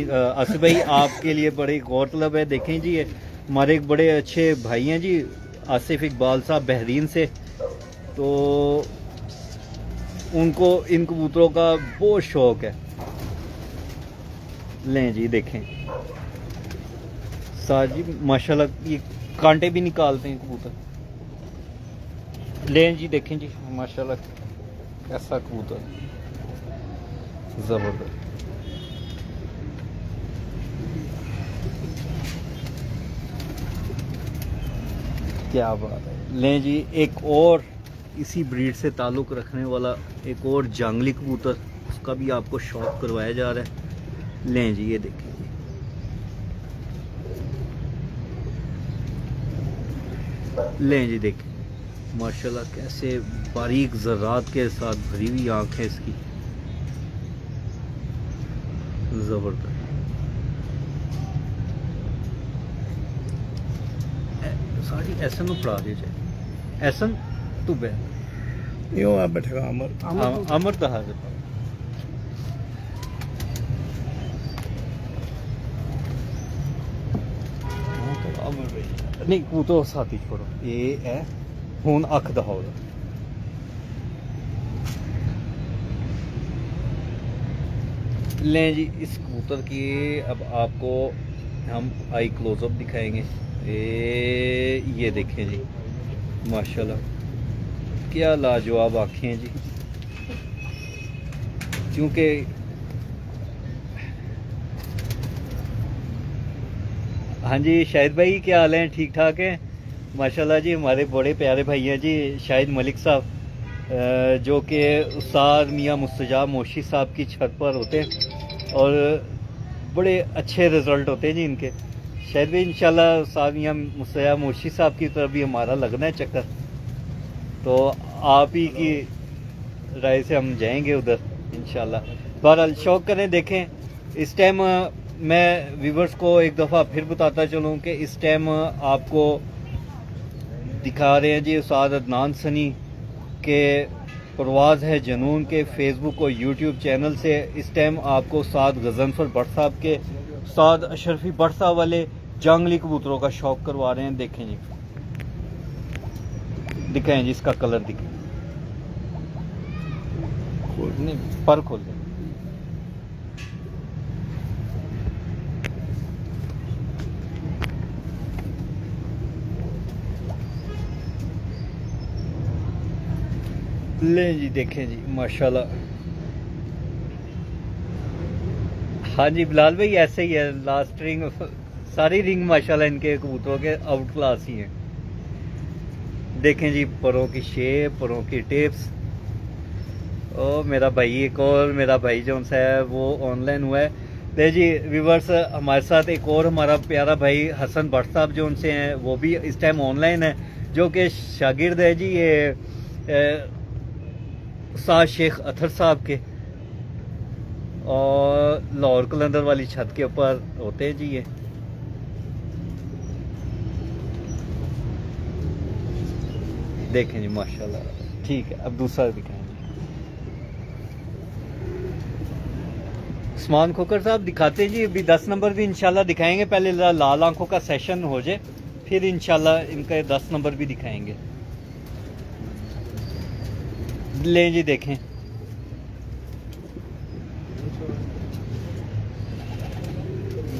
आसिफ भाई आपके लिए बड़े गौरतलब है, देखें जी ये हमारे एक बड़े अच्छे भाई हैं जी आसिफ इकबाल साहब बहरीन से। तो उनको इन कबूतरों का बहुत शौक है। लें जी देखें साथ जी माशाल्लाह ये कांटे भी निकालते हैं कबूतर। लें जी देखें जी माशाल्लाह कैसा कबूतर जबरदस्त। क्या बात है। लें जी एक और इसी ब्रीड से ताल्लुक़ रखने वाला एक और जंगली कबूतर, उसका भी आपको शौक करवाया जा रहा है। लें जी ये देखिए लें जी देखें माशाल्लाह कैसे बारीक ज़रात के साथ भरी हुई आँख है इसकी, ज़बरदस्त। सारी ऐसा नु पढ़ा दीजिए ऐसा तू बे यो आप बैठेगा अमर अमर तो हाजिर नहीं वो तो साथी छोड़ो ये है हुन अख दहाओ। लें जी इस कबूतर की अब आपको हम आई क्लोजअप दिखाएंगे। ये देखें जी माशाल्लाह क्या लाजवाब आँखें हैं जी। क्योंकि हाँ जी शाहिद भाई क्या हाल है, ठीक ठाक है माशाल्लाह जी। हमारे बड़े प्यारे भाई हैं जी शाहिद मलिक साहब, जो कि उस्ताद मियाँ मुस्तजाब मोशी साहब की छत पर होते हैं और बड़े अच्छे रिज़ल्ट होते हैं जी इनके। शायद भी इंशाल्लाह उस्ताद मियाँ मुस्तजाब मोशी साहब की तरफ भी हमारा लगना है चक्कर, तो आप ही की राय से हम जाएंगे उधर इंशाल्लाह। बहरहाल शौक करें देखें। इस टाइम मैं व्यूवर्स को एक दफ़ा फिर बताता चलूँ कि इस टाइम आपको दिखा रहे हैं जी उस्ताद अदनान सनी के परवाज़ है जनून के फेसबुक और यूट्यूब चैनल से। इस टाइम आपको उस्ताद गजनफर भट्ट साहब के उस्ताद अशरफी भट्ट साहब वाले जंगली कबूतरों का शौक करवा रहे हैं। देखें जी दिखाएं जी इसका कलर दिखाएं, नहीं पर खोल दें। लें जी देखें जी माशाल्लाह। हाँ जी बिलाल भाई ऐसे ही है, लास्ट रिंग सारी रिंग माशाल्लाह इनके कबूतरों के आउट क्लास ही हैं। देखें जी परों की शेप, परों की टिप्स। ओ मेरा भाई एक और मेरा भाई जो सा है वो ऑनलाइन हुआ है। ले जी व्यूवर्स हमारे साथ एक और हमारा प्यारा भाई हसन भट्ट साहब जो उनसे हैं वो भी इस टाइम ऑनलाइन है, जो कि शागिर्द है जी ये उस्ताद शेख अथर साहब के, और लाहौर कलंदर वाली छत के ऊपर होते हैं जी ये। देखें जी माशाल्लाह ठीक है। अब दूसरा दिखाएंगे। उस्मान खोकर साहब दिखाते हैं जी, अभी 10 नंबर भी इंशाल्लाह दिखाएंगे। पहले लाल आंखों का सेशन हो जाए फिर इंशाल्लाह इनके 10 नंबर भी दिखाएंगे। लें जी देखें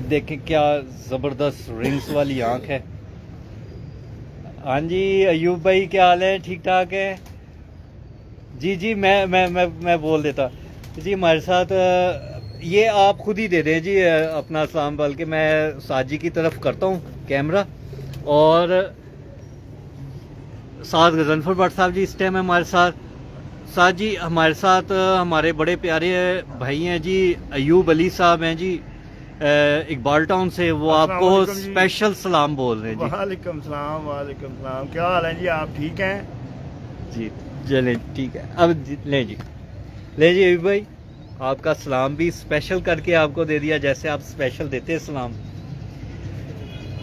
देखें क्या ज़बरदस्त रिंग्स वाली आंख है। हाँ जी अयूब भाई क्या हाल है, ठीक ठाक है जी। जी मैं बोल देता जी हमारे साथ ये आप खुद ही दे दें जी अपना सलाम, बल्कि मैं साजी की तरफ करता हूँ कैमरा। और साथ गजनफर भट्ट साहब जी इस टाइम है हमारे साथ। साथ जी हमारे साथ हमारे बड़े प्यारे भाई हैं जी अयूब अली साहब हैं जी इकबाल टाउन से, वो आपको स्पेशल सलाम बोल रहे हैं जी। वालेकुम सलाम, वालेकुम सलाम। क्या हाल है जी, आप ठीक हैं जी? चलें ठीक है। अब लें जी अयूब भाई आपका सलाम भी स्पेशल करके आपको दे दिया, जैसे आप स्पेशल देते हैं सलाम।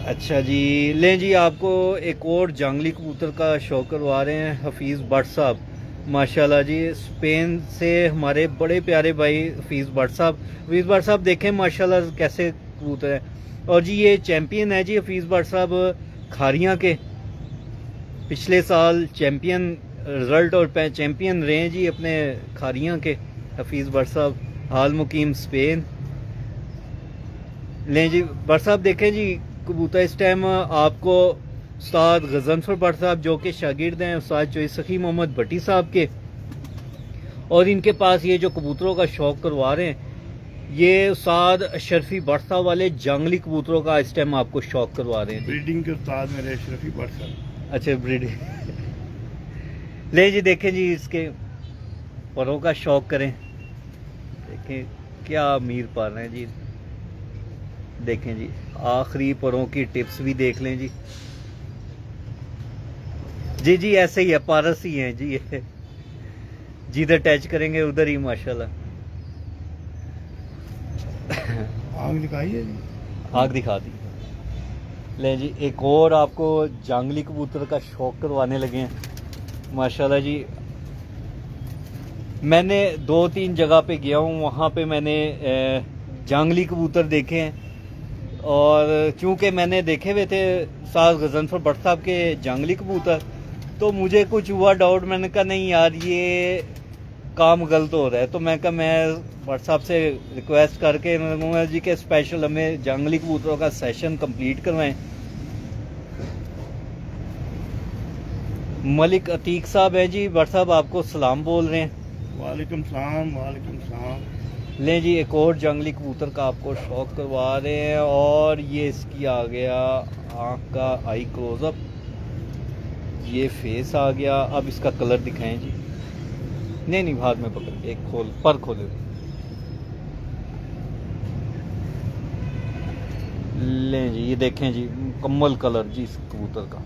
अच्छा जी, लें जी आपको एक और जंगली कबूतर का शौक करवा रहे हैं हफीज़ भट्ट साहब। माशाल्लाह जी, स्पेन से हमारे बड़े प्यारे भाई हफीज़ भट्ट साहब। हफीज़ भट्ट साहब देखें माशाल्लाह कैसे कबूतर हैं। और जी ये चैम्पियन है जी हफीज़ भट्ट साहब खारियाँ के, पिछले साल चैम्पियन रिजल्ट और चैम्पियन रहे हैं जी अपने खारियाँ के हफीज़ भट्ट साहब, हाल मुकीम स्पेन। लें जी भट्ट साहब देखें जी कबूतर इस टाइम आपको उस्ताद गजनफर भट्ट साहब जो कि शागिर्द हैं उस्ताद चोई सखी मोहम्मद भट्टी साहब के, और इनके पास ये जो कबूतरों का शौक करवा रहे हैं ये उस्ताद अशरफी भट्ट साहब वाले जंगली कबूतरों का इस टाइम आपको शौक करवा रहे हैं। ब्रीडिंग के उस्ताद मेरे अशरफी भट्ट साहब। अच्छा ब्रीडिंग ले जी देखें जी इसके परों का शौक करें, देखें क्या अमीर पाल रहे हैं जी। देखें जी आखिरी परों की टिप्स भी देख लें जी। जी जी ऐसे ही है, पारस ही हैं जी ये, जिधर टच करेंगे उधर ही माशाल्लाह। आग दिखाई है जी, आग दिखा दी। ले जी एक और आपको जंगली कबूतर का शौक करवाने लगे हैं माशाल्लाह जी। मैंने 2-3 जगह पे गया हूँ, वहाँ पे मैंने जंगली कबूतर देखे हैं, और चूंकि मैंने देखे हुए थे साज गजनफर भट्ट साहब के जंगली कबूतर, तो मुझे कुछ हुआ डाउट। मैंने कहा नहीं यार ये काम गलत हो रहा है, तो मैं कहा मैं भट्ट साहब से रिक्वेस्ट करके कहूँगा जी के स्पेशल हमें जंगली कबूतरों का सेशन कंप्लीट करवाएं। मलिक अतीक साहब है जी, भट्ट साहब आपको सलाम बोल रहे हैं। वालेकुम सलाम, वालेकुम सलाम। लें जी एक और जंगली कबूतर का आपको शौक करवा रहे हैं, और ये इसकी आ गया आँख का आई क्लोजअप, ये फेस आ गया। अब इसका कलर दिखाएं जी। नहीं नहीं हाथ में पकड़ के एक खोल पर खोले। लें जी ये देखें जी मुकम्मल कलर जी इस कबूतर का,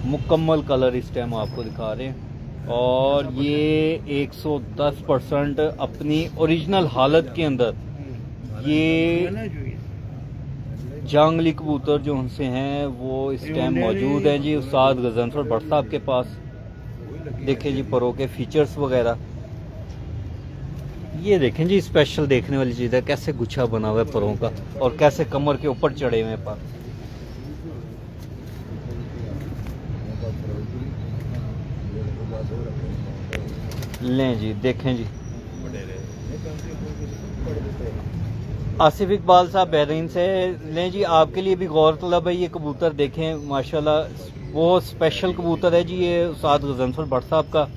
मुकम्मल कलर इस टाइम आपको दिखा रहे हैं। और ये 110% अपनी ओरिजिनल हालत के अंदर ये जंगली कबूतर जो उनसे हैं वो इस टाइम मौजूद हैं जी उस्ताद गजनफर भट्ट साहब के पास। देखें जी परों के फीचर्स वगैरह, ये देखें जी स्पेशल देखने वाली चीज़ है, कैसे गुच्छा बना हुआ है परों का और कैसे कमर के ऊपर चढ़े हुए हैं पर। लें जी देखें जी आसिफ इकबाल साहब बहरीन से। लें जी आपके लिए भी गौर तलब है, ये कबूतर देखें माशाल्लाह बहुत स्पेशल कबूतर है जी ये उस्ताद गजनफर भट्ट साहब का।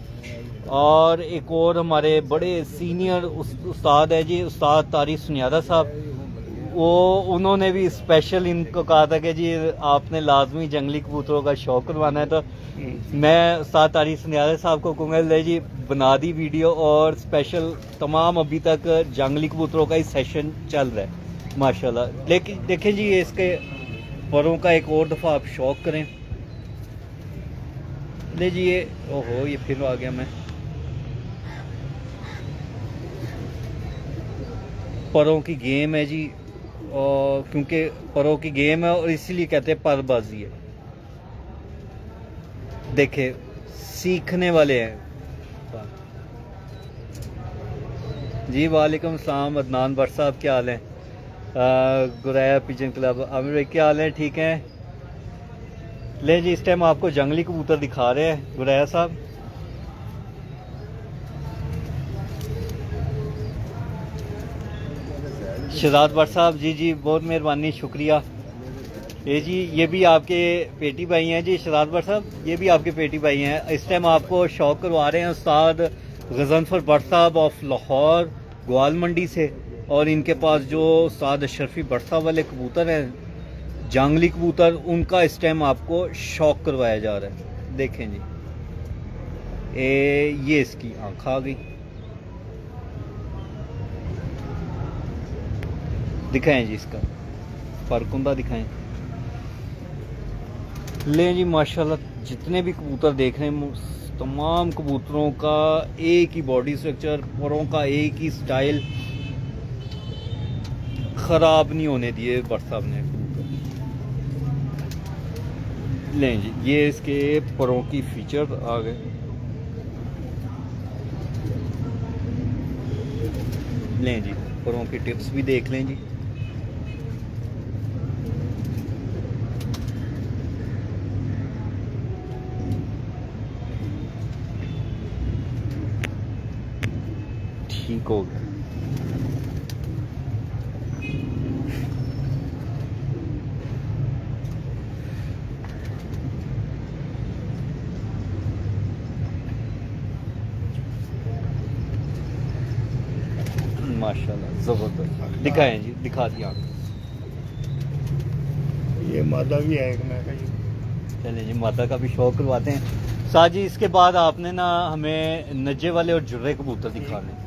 और एक और हमारे बड़े सीनियर उस्ताद है जी उस्ताद तारिक सुनियादा साहब, वो उन्होंने भी स्पेशल इनको कहा था कि जी आपने लाजमी जंगली कबूतरों का शौक करवाना है, तो मैं उस्ताद तारिक सुनियादा साहब को कहूँगा ले जी बना दी वीडियो, और स्पेशल तमाम अभी तक जंगली कबूतरों का ही सेशन चल रहा है माशाल्लाह। लेकिन देखें जी इसके परों का एक और दफ़ा आप शौक करें। ले जी ये ओहो ये फिर आ गया मैं। परों की गेम है जी, और क्योंकि परों की गेम है और इसीलिए कहते हैं परबाजी है। देखे सीखने वाले हैं जी। वालेकुम सलाम अदनान भट्ट साहब, क्या हाल है? गुरैया पिजन क्लब आमिर भाई क्या हाल है? ठीक है। ले जी इस टाइम आपको जंगली कबूतर दिखा रहे हैं गुरैया साहब। शहजाद भट्ट साहब जी जी बहुत मेहरबानी शुक्रिया। ये जी ये भी आपके पेटी भाई हैं जी शहजाद भट्ट साहब, ये भी आपके पेटी भाई हैं। इस टाइम आपको शौक करवा रहे हैं उस्ताद गजनफर भट्ट साहब ऑफ लाहौर ग्वाल मंडी से, और इनके पास जो उस्ताद अशरफी भट्ट साहब वाले कबूतर हैं जंगली कबूतर, उनका इस टाइम आपको शौक करवाया जा रहा है। देखें जी ये इसकी आँख आ गई, दिखाएं जी इसका परकुंदा दिखाएं। लें जी माशाल्लाह जितने भी कबूतर देख रहे हैं तमाम कबूतरों का एक ही बॉडी स्ट्रक्चर, परों का एक ही स्टाइल, ख़राब नहीं होने दिए भट्ट साहब ने कबूतर। लें जी, ये इसके परों की फीचर आ गए। लें जी, परों की टिप्स भी देख लें जी। ठीक हो गया। माशाल्लाह ज़बरदस्त। दिखाएं जी, दिखा दिया। ये मादा भी है एक, मैं कही चलिए जी, माता का भी शौक करवाते हैं। साथ जी इसके बाद आपने ना हमें नज्जे वाले और जुर्रे कबूतर दिखाने।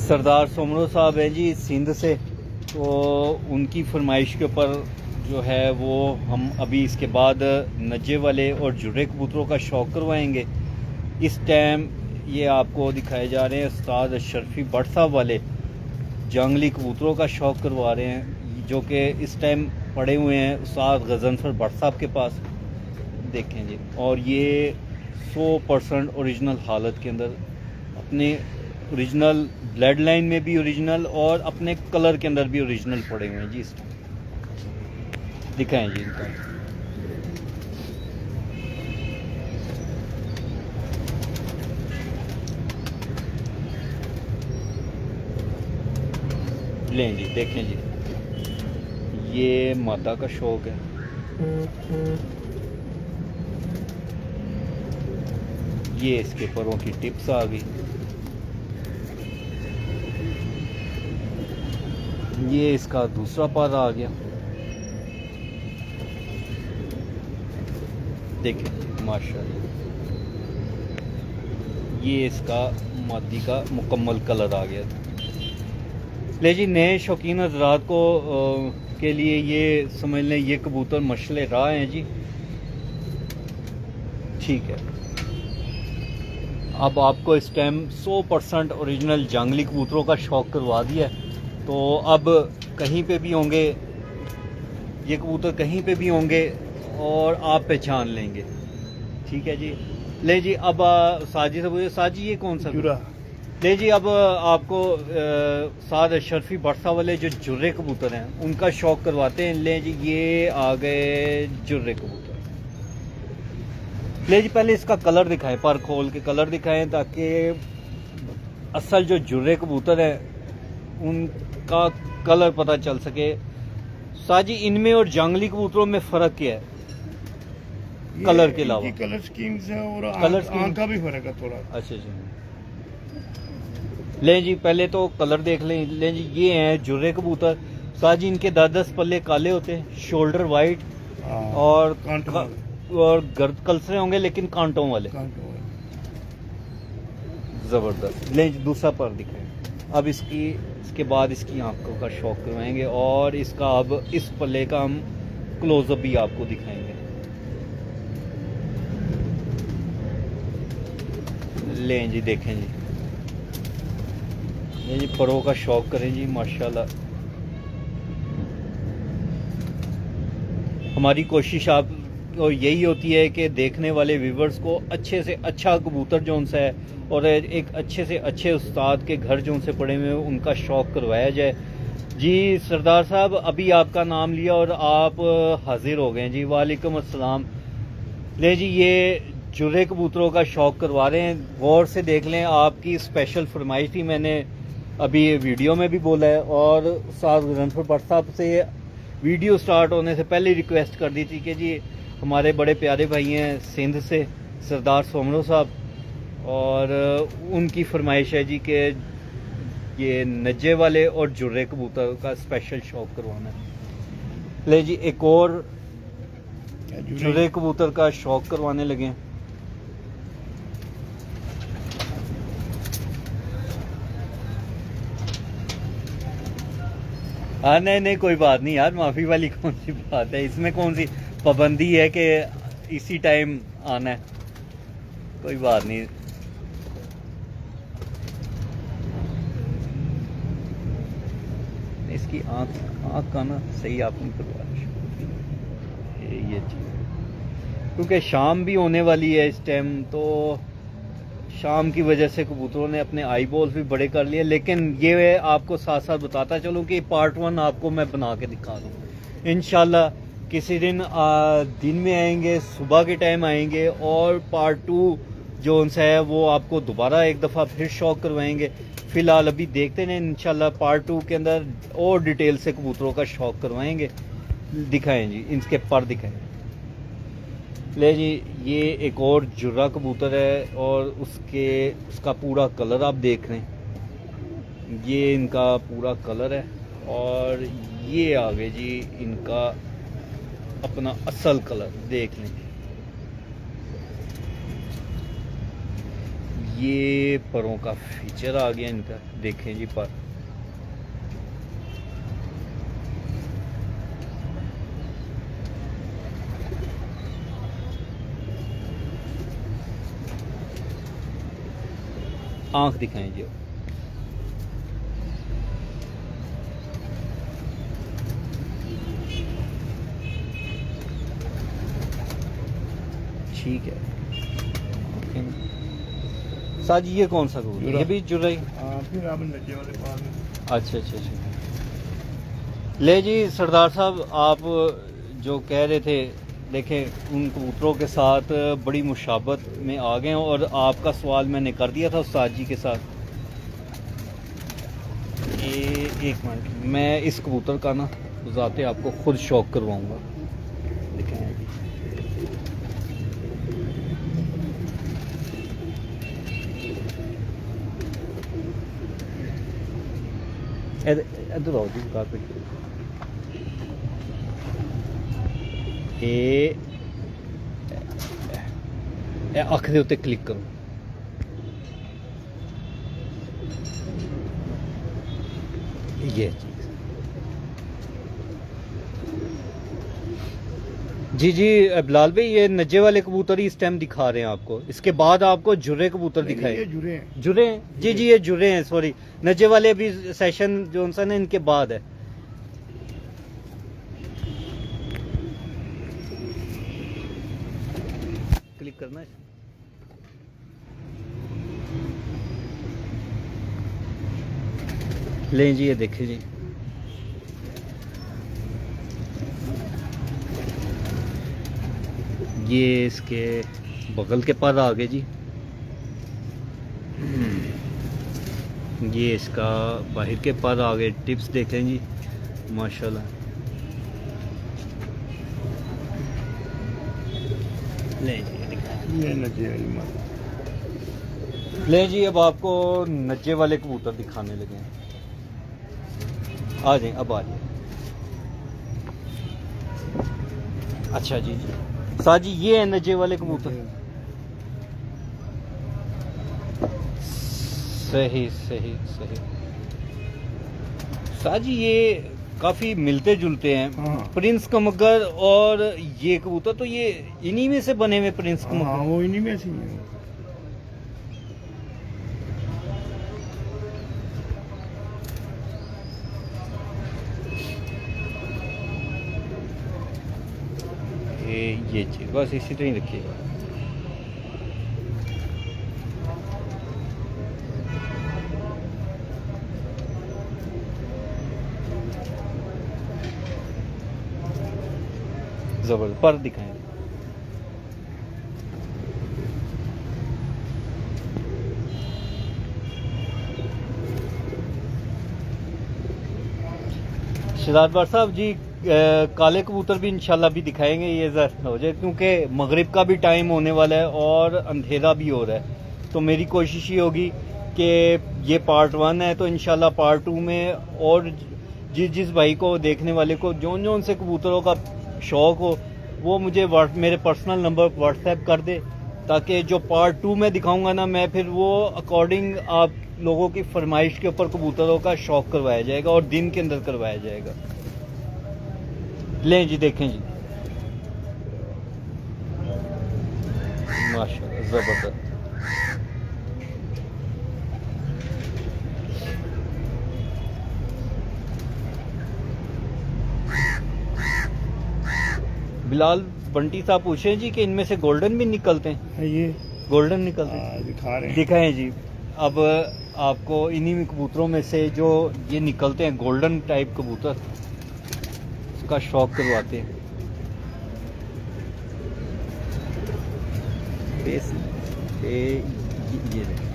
सरदार सोमरो साहब हैं जी सिंध से, तो उनकी फरमाइश के ऊपर जो है वो हम अभी इसके बाद नज्जे वाले और जुर्रे कबूतरों का शौक करवाएंगे। इस टाइम ये आपको दिखाए जा रहे हैं उस्ताद अशरफी भट्ट साहब वाले जंगली कबूतरों का शौक करवा रहे हैं, जो कि इस टाइम पड़े हुए हैं उस्ताद गजनफर भट्ट साहब के पास। देखें जी, और ये 100% ओरिजिनल हालत के अंदर, अपने ओरिजिनल ब्लड लाइन में भी ओरिजिनल और अपने कलर के अंदर भी ओरिजिनल पड़े हुए हैं जी इस टाइम। दिखाएं जी इनका। लें जी, देखें जी, ये मादा का शौक है। ये इसके परों की टिप्स आ गई। ये इसका दूसरा पर आ गया। देखें माशाल्लाह, ये इसका मादी का मुकम्मल कलर आ गया। ले जी, नए शौकीन हजरात को के लिए ये समझ लें ये कबूतर मशले राह हैं जी। ठीक है, अब आपको इस टाइम 100% ओरिजिनल जंगली कबूतरों का शौक करवा दिया है, तो अब कहीं पे भी होंगे ये कबूतर, कहीं पे भी होंगे और आप पहचान लेंगे। ठीक है जी। ले जी, अब साजी से पूछे, साजी ये कौन सा जुरा। ले जी, अब आपको साद अशरफी भट्ट साहब वाले जो जुर्रे कबूतर हैं उनका शौक करवाते हैं। ले जी, ये आ गए जुर्रे कबूतर। ले जी, पहले इसका कलर दिखाएं, पर खोल के कलर दिखाएं ताकि असल जो जुर्रे कबूतर है उनका कलर पता चल सके। साजी, इनमें और जंगली कबूतरों में फ़र्क क्या है कलर के अलावा? कलर स्कीम से और कलर स्कीम आंख का भी फर्क है थोड़ा। अच्छा अच्छा। लें जी, पहले तो कलर देख लें। लें जी, ये हैं जुर्रे कबूतर। साजी, इनके 10-10 पल्ले काले होते हैं, शोल्डर वाइट और गर्द कलसरे होंगे लेकिन कांटों वाले। जबरदस्त। लें जी, दूसरा पर दिखाएं। अब इसके बाद इसकी आंखों का शौक करवाएंगे और इसका अब इस पल्ले का हम क्लोजअप भी आपको दिखाएंगे। लें जी, देखें जी, ये परों का शौक करें जी माशाल्लाह। हमारी कोशिश आप और यही होती है कि देखने वाले व्यूवर्स को अच्छे से अच्छा कबूतर जो उनसे है और एक अच्छे से अच्छे उस्ताद के घर जो उनसे पड़े हुए उनका शौक करवाया जाए। जी सरदार साहब, अभी आपका नाम लिया और आप हाजिर हो गए जी। वालेकुम अस्सलाम। ले जी, ये जुर्रे कबूतरों का शौक करवा रहे हैं, गौर से देख लें। आपकी स्पेशल फरमाइश थी, मैंने अभी वीडियो में भी बोला है और उस्ताद गजनफर भट्ट साहब से वीडियो स्टार्ट होने से पहले रिक्वेस्ट कर दी थी कि जी हमारे बड़े प्यारे भाई हैं सिंध से सरदार सोमरो साहब, और उनकी फरमाइश है जी कि ये नज्जे वाले और जुर्रे कबूतर का स्पेशल शौक करवाना है। ले जी, एक और जुर्रे कबूतर का शौक करवाने लगे। हाँ, नहीं कोई बात नहीं यार, माफी वाली कौन सी बात है, इसमें कौन सी पाबंदी है कि इसी टाइम आना है, कोई बात नहीं। इसकी आँख का ना सही आप नहीं करवा रहे, ये चीज़ क्योंकि शाम भी होने वाली है इस टाइम, तो शाम की वजह से कबूतरों ने अपने आई बॉल्स भी बड़े कर लिए। लेकिन ये आपको साथ साथ बताता चलूँ कि पार्ट 1 आपको मैं बना के दिखा दूँ इंशाल्लाह। किसी दिन दिन में आएंगे, सुबह के टाइम आएंगे, और पार्ट 2 जो उनसे है वो आपको दोबारा एक दफ़ा फिर शौक करवाएंगे। फ़िलहाल अभी देखते हैं इंशाल्लाह पार्ट 2 के अंदर और डिटेल से कबूतरों का शौक करवाएंगे। दिखाएं जी, इनके पर दिखाएं। ले जी, ये एक और जुर्रा कबूतर है और उसका पूरा कलर आप देख रहे हैं, ये इनका पूरा कलर है। और ये आगे जी इनका अपना असल कलर देख लें, ये परों का फीचर आ गया इनका, देखें जी पर। आंख दिखाएं जी, ठीक है। साज ये कौन सा कबूतर, ये भी जुर्रा ही? फिर आप नजे वाले पास में। अच्छा अच्छा अच्छा। ले जी सरदार साहब, आप जो कह रहे थे, देखें उन कबूतरों के साथ बड़ी मुशाबत में आ गए हैं, और आपका सवाल मैंने कर दिया था उस्ताद जी के साथ। ये एक मिनट, मैं इस कबूतर का ना ज़ाते आपको खुद शौक करवाऊंगा। देखें जी, इधर आओ जी कारपेट। अख दे उत्ते क्लिक करो, ये जी जी बिलाल भाई, ये नज्जे वाले कबूतर ही इस टाइम दिखा रहे हैं आपको। इसके बाद आपको जुर्रे कबूतर दिखाए। ये जुरे हैं। जुर्रे हैं जी जी, ये जुर्रे हैं, सॉरी। नज्जे वाले भी सेशन जो सा ना इनके बाद है। क्लिक करना है। लें जी, ये देखिए जी, ये इसके बगल के पर आ गए जी। ये इसका बाहर के पर आ गए। टिप्स देखें जी, माशाल्लाह। ले जी, ये नजे वाली मार। ले जी, अब आपको नज्जे वाले कबूतर दिखाने लगे हैं। आ जाए, अब आ जाए। अच्छा जी जी, साजी ये है नजे वाले कबूतर। सही सही सही। साजी ये काफी मिलते जुलते हैं। हाँ। प्रिंस कमगर और ये कबूतर तो ये इन्हीं में से बने हुए प्रिंस हाँ, कमगर। वो इन्हीं में से ही है। ये चीज बस इसी तरह ही रखिएगा। जबर पर दिखाएं। शिदात बार साहब जी, काले कबूतर भी इंशाल्लाह भी दिखाएंगे, ये ज़रा हो जाए, क्योंकि मगरिब का भी टाइम होने वाला है और अंधेरा भी हो रहा है। तो मेरी कोशिश ये होगी कि ये पार्ट 1 है, तो इंशाल्लाह पार्ट 2 में और जिस भाई को देखने वाले को जोन से कबूतरों का शौक हो, वो मुझे मेरे पर्सनल नंबर व्हाट्सएप कर दे, ताकि जो पार्ट 2 में दिखाऊंगा ना मैं, फिर वो अकॉर्डिंग आप लोगों की फरमाइश के ऊपर कबूतरों का शौक करवाया जाएगा और दिन के अंदर करवाया जाएगा। लें जी, देखें जी, माशाल्लाह जबरदस्त। बिलाल बंटी साहब पूछे जी कि इनमें से गोल्डन भी निकलते हैं? ये गोल्डन निकलते हैं, दिखा रहे हैं। दिखाएं जी। अब आपको इन्हीं कबूतरों में से जो ये निकलते हैं गोल्डन टाइप कबूतर, उसका शौक करवाते हैं। बेस ये देखें।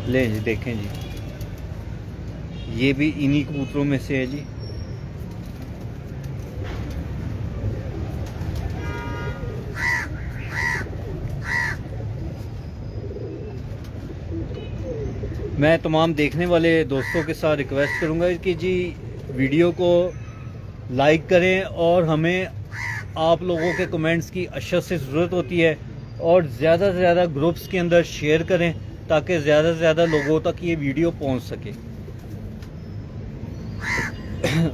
ले जी, देखें जी, ये भी इन्हीं कबूतरों में से है जी। मैं तमाम देखने वाले दोस्तों के साथ रिक्वेस्ट करूंगा कि जी वीडियो को लाइक करें, और हमें आप लोगों के कमेंट्स की अशद से ज़रूरत होती है, और ज़्यादा से ज़्यादा ग्रुप्स के अंदर शेयर करें ताकि ज़्यादा से ज़्यादा लोगों तक ये वीडियो पहुंच सके।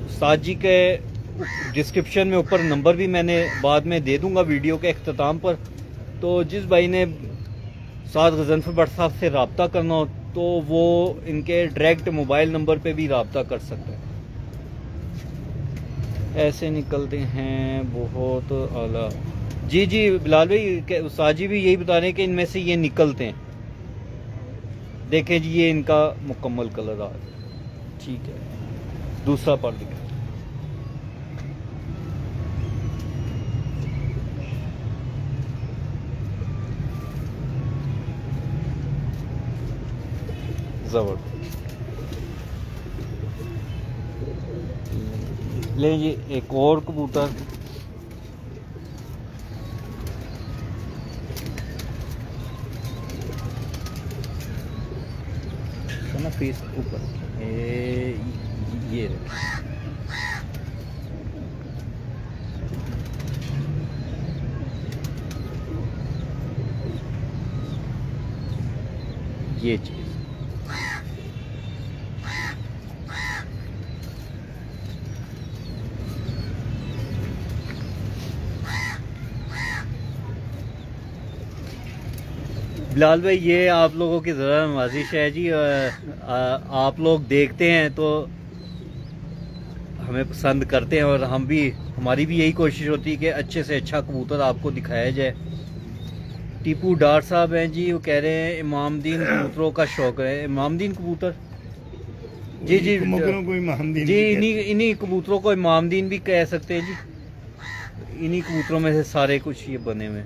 उस्ताद जी के डिस्क्रिप्शन में ऊपर नंबर भी मैंने बाद में दे दूंगा वीडियो के अख्ताम पर, तो जिस भाई ने उस्ताद गज़नफ़र भट्ट साहब से रब्ता करना हो तो वो इनके डायरेक्ट मोबाइल नंबर पे भी रब्ता कर सकते हैं। ऐसे निकलते हैं बहुत आला। जी जी बिलाल भाई, उस्ताद जी भी यही बता रहे हैं कि इनमें से ये निकलते हैं। देखें जी, ये इनका मुकम्मल कलर आ रहा है। ठीक है, दूसरा पर दिखा। जबरदस्त। ले जी एक और कबूतर, ना फेस ऊपर, ये चीज। बिलाल भाई, ये आप लोगों की ज़रा नवाजिश है जी, आप लोग देखते हैं तो हमें पसंद करते हैं, और हम भी, हमारी भी यही कोशिश होती है कि अच्छे से अच्छा कबूतर आपको दिखाया जाए। टीपू डार साहब हैं जी, वो कह रहे हैं इमामदीन कबूतरों का शौक है। इमामदीन कबूतर, जी जी जी, इन्हीं कबूतरों को इमामदीन भी कह सकते हैं जी। इन्हीं कबूतरों में से सारे कुछ ये बने हुए।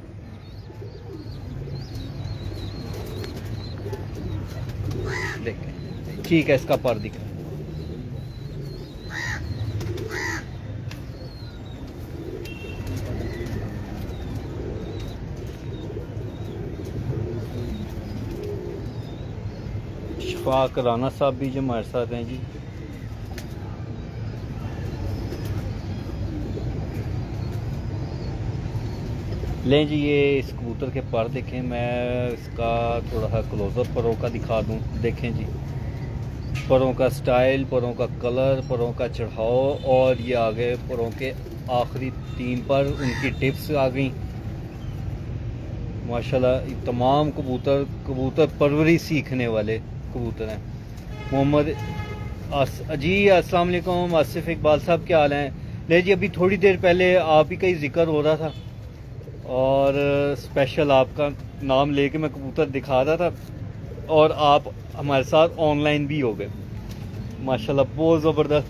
देखें, ठीक है, इसका पर दिखा। शफाक राना साहब भी जो हमारे साथ हैं जी। लें जी, ये इस कबूतर के पर देखें। मैं इसका थोड़ा सा क्लोजअप परों का दिखा दूं। देखें जी, परों का स्टाइल, परों का कलर, परों का चढ़ाव, और ये आ गए परों के आखिरी 3 पर, उनकी टिप्स आ गई माशाल्लाह। तमाम कबूतर परवरी सीखने वाले कबूतर हैं। मोहम्मद जी अस्सलाम वालेकुम, आसिफ इकबाल साहब क्या हाल हैं? ले जी, अभी थोड़ी देर पहले आप ही का ही जिक्र हो रहा था, और स्पेशल आपका नाम लेके मैं कबूतर दिखा रहा था, और आप हमारे साथ ऑनलाइन भी हो गए माशाल्लाह, बहुत ज़बरदस्त।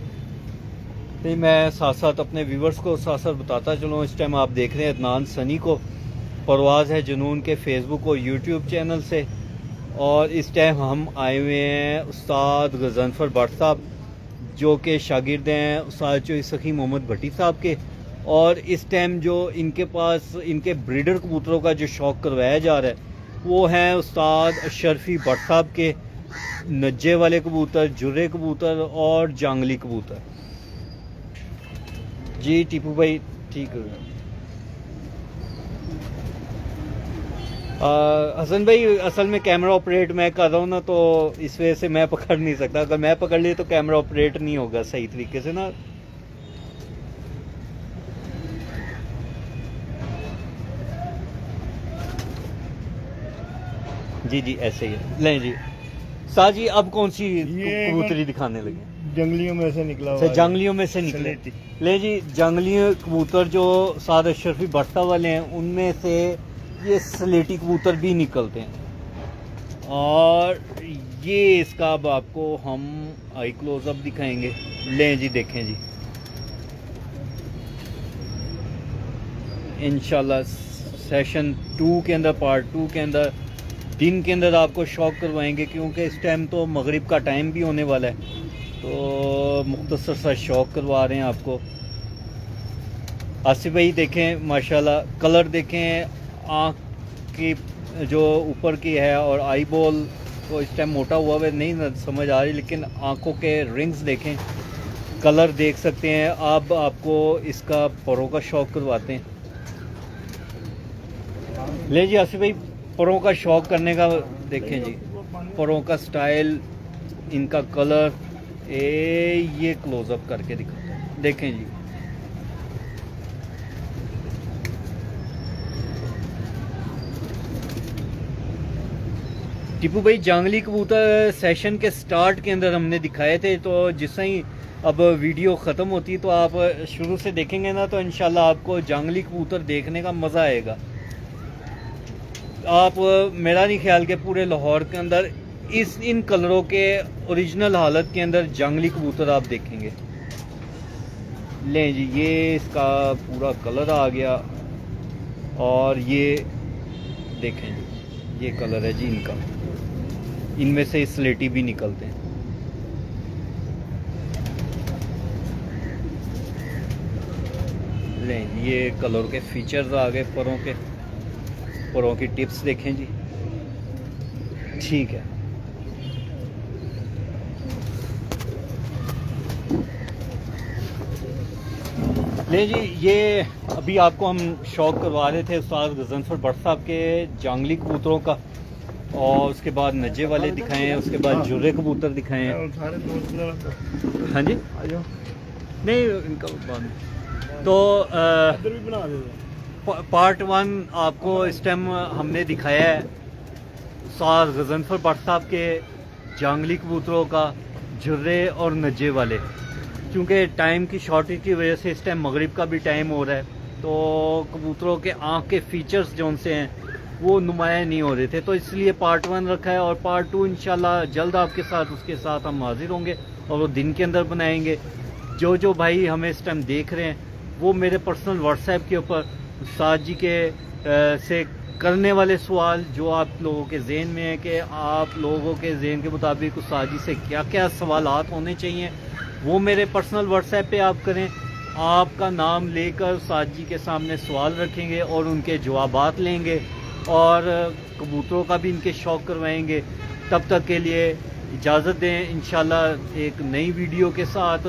तो मैं साथ साथ अपने व्यूवर्स को साथ साथ बताता चलूँ, इस टाइम आप देख रहे हैं अदनान सनी को, परवाज़ है जुनून के फेसबुक और यूट्यूब चैनल से, और इस टाइम हम आए हुए हैं उस्ताद गज़नफ़र भट्ट साहब, जो कि शागिर्द हैं उस्ताद चौधरी सखी मोहम्मद भट्टी साहब के। और इस टाइम जो इनके पास इनके ब्रीडर कबूतरों का जो शौक़ करवाया जा रहा है वो हैं उस्ताद अशरफी भट्ट साहब के नज्जे वाले कबूतर, जुर्रे कबूतर और जांगली कबूतर। जी टीपू भाई, ठीक है। हसन भाई, असल में कैमरा ऑपरेट मैं कर रहा हूँ ना, तो इस वजह से मैं पकड़ नहीं सकता। अगर मैं पकड़ लिए तो कैमरा ऑपरेट नहीं होगा सही तरीके से ना। जी जी, ऐसे ही है। लें जी, साहब जी अब कौन सी ये कबूतरी दिखाने लगे? जंगलियों में से निकला अच्छा हुआ है। जंगलियों में से निकले। सलेटी। ले जी जंगली कबूतर जो साद अशरफी बरसा वाले हैं उनमें से ये स्लेटी कबूतर भी निकलते हैं। और ये इसका अब आपको हम आई क्लोजअप दिखाएंगे। लें जी देखें जी इंशाल्लाह सेशन 2 के अंदर पार्ट 2 के अंदर दिन के अंदर आपको शौक करवाएंगे, क्योंकि इस टाइम तो मगरिब का टाइम भी होने वाला है, तो मुख्तसर सा शौक करवा रहे हैं आपको। आसिफ भाई देखें माशाल्लाह कलर देखें, आँख की जो ऊपर की है और आई बॉल तो इस टाइम मोटा हुआ है नहीं समझ आ रही, लेकिन आँखों के रिंग्स देखें, कलर देख सकते हैं। अब आपको इसका परों का शौक करवाते हैं। ले जी आसिफ भाई परों का शौक करने का देखें जी, परों का स्टाइल, इनका कलर, ये क्लोजअप करके दिखाते हैं, देखें जी। टीपू भाई जंगली कबूतर सेशन के स्टार्ट के अंदर हमने दिखाए थे, तो जिससे ही अब वीडियो ख़त्म होती तो आप शुरू से देखेंगे ना, तो इंशाल्लाह आपको जंगली कबूतर देखने का मज़ा आएगा। आप मेरा नहीं ख्याल के पूरे लाहौर के अंदर इन कलरों के ओरिजिनल हालत के अंदर जंगली कबूतर आप देखेंगे। लें जी ये इसका पूरा कलर आ गया, और ये देखें जी ये कलर है जी इनका, इनमें से स्लेटी भी निकलते हैं। लें ये कलर के फीचर्स आ गए, परों की टिप्स देखें जी। ठीक है ले जी, ये अभी आपको हम शौक करवा रहे थे उस्ताद गजनफर भट्ट साहब के जंगली कबूतरों का, और उसके बाद नजे वाले दिखाए हैं, उसके बाद जुर्रे कबूतर दिखाए हैं। सारे दोस्त हाँ जी आ जाओ, नहीं इनका बाद तो इधर भी बना दे। पार्ट 1 आपको इस टाइम हमने दिखाया है उस्ताद गजनफर भट्ट साहब के जंगली कबूतरों का, जुर्रे और नजे वाले। क्योंकि टाइम की शॉर्टेज की वजह से इस टाइम मगरिब का भी टाइम हो रहा है, तो कबूतरों के आँख के फीचर्स जो उनसे हैं वो नुमाया नहीं हो रहे थे, तो इसलिए पार्ट 1 रखा है। और पार्ट 2 इंशाल्लाह जल्द आपके साथ उसके साथ हम हाजिर होंगे, और वो दिन के अंदर बनाएंगे। जो भाई हमें इस टाइम देख रहे हैं वो मेरे पर्सनल व्हाट्सएप के ऊपर उस्ताद जी के से करने वाले सवाल जो आप लोगों के जहन में है कि आप लोगों के जहन के मुताबिक उस्ताद जी से क्या क्या सवालात होने चाहिए, वो मेरे पर्सनल व्हाट्सएप पे आप करें। आपका नाम लेकर उस्ताद जी के सामने सवाल रखेंगे और उनके जवाबात लेंगे, और कबूतरों का भी इनके शौक करवाएंगे। तब तक के लिए इजाज़त दें, इंशाल्लाह एक नई वीडियो के साथ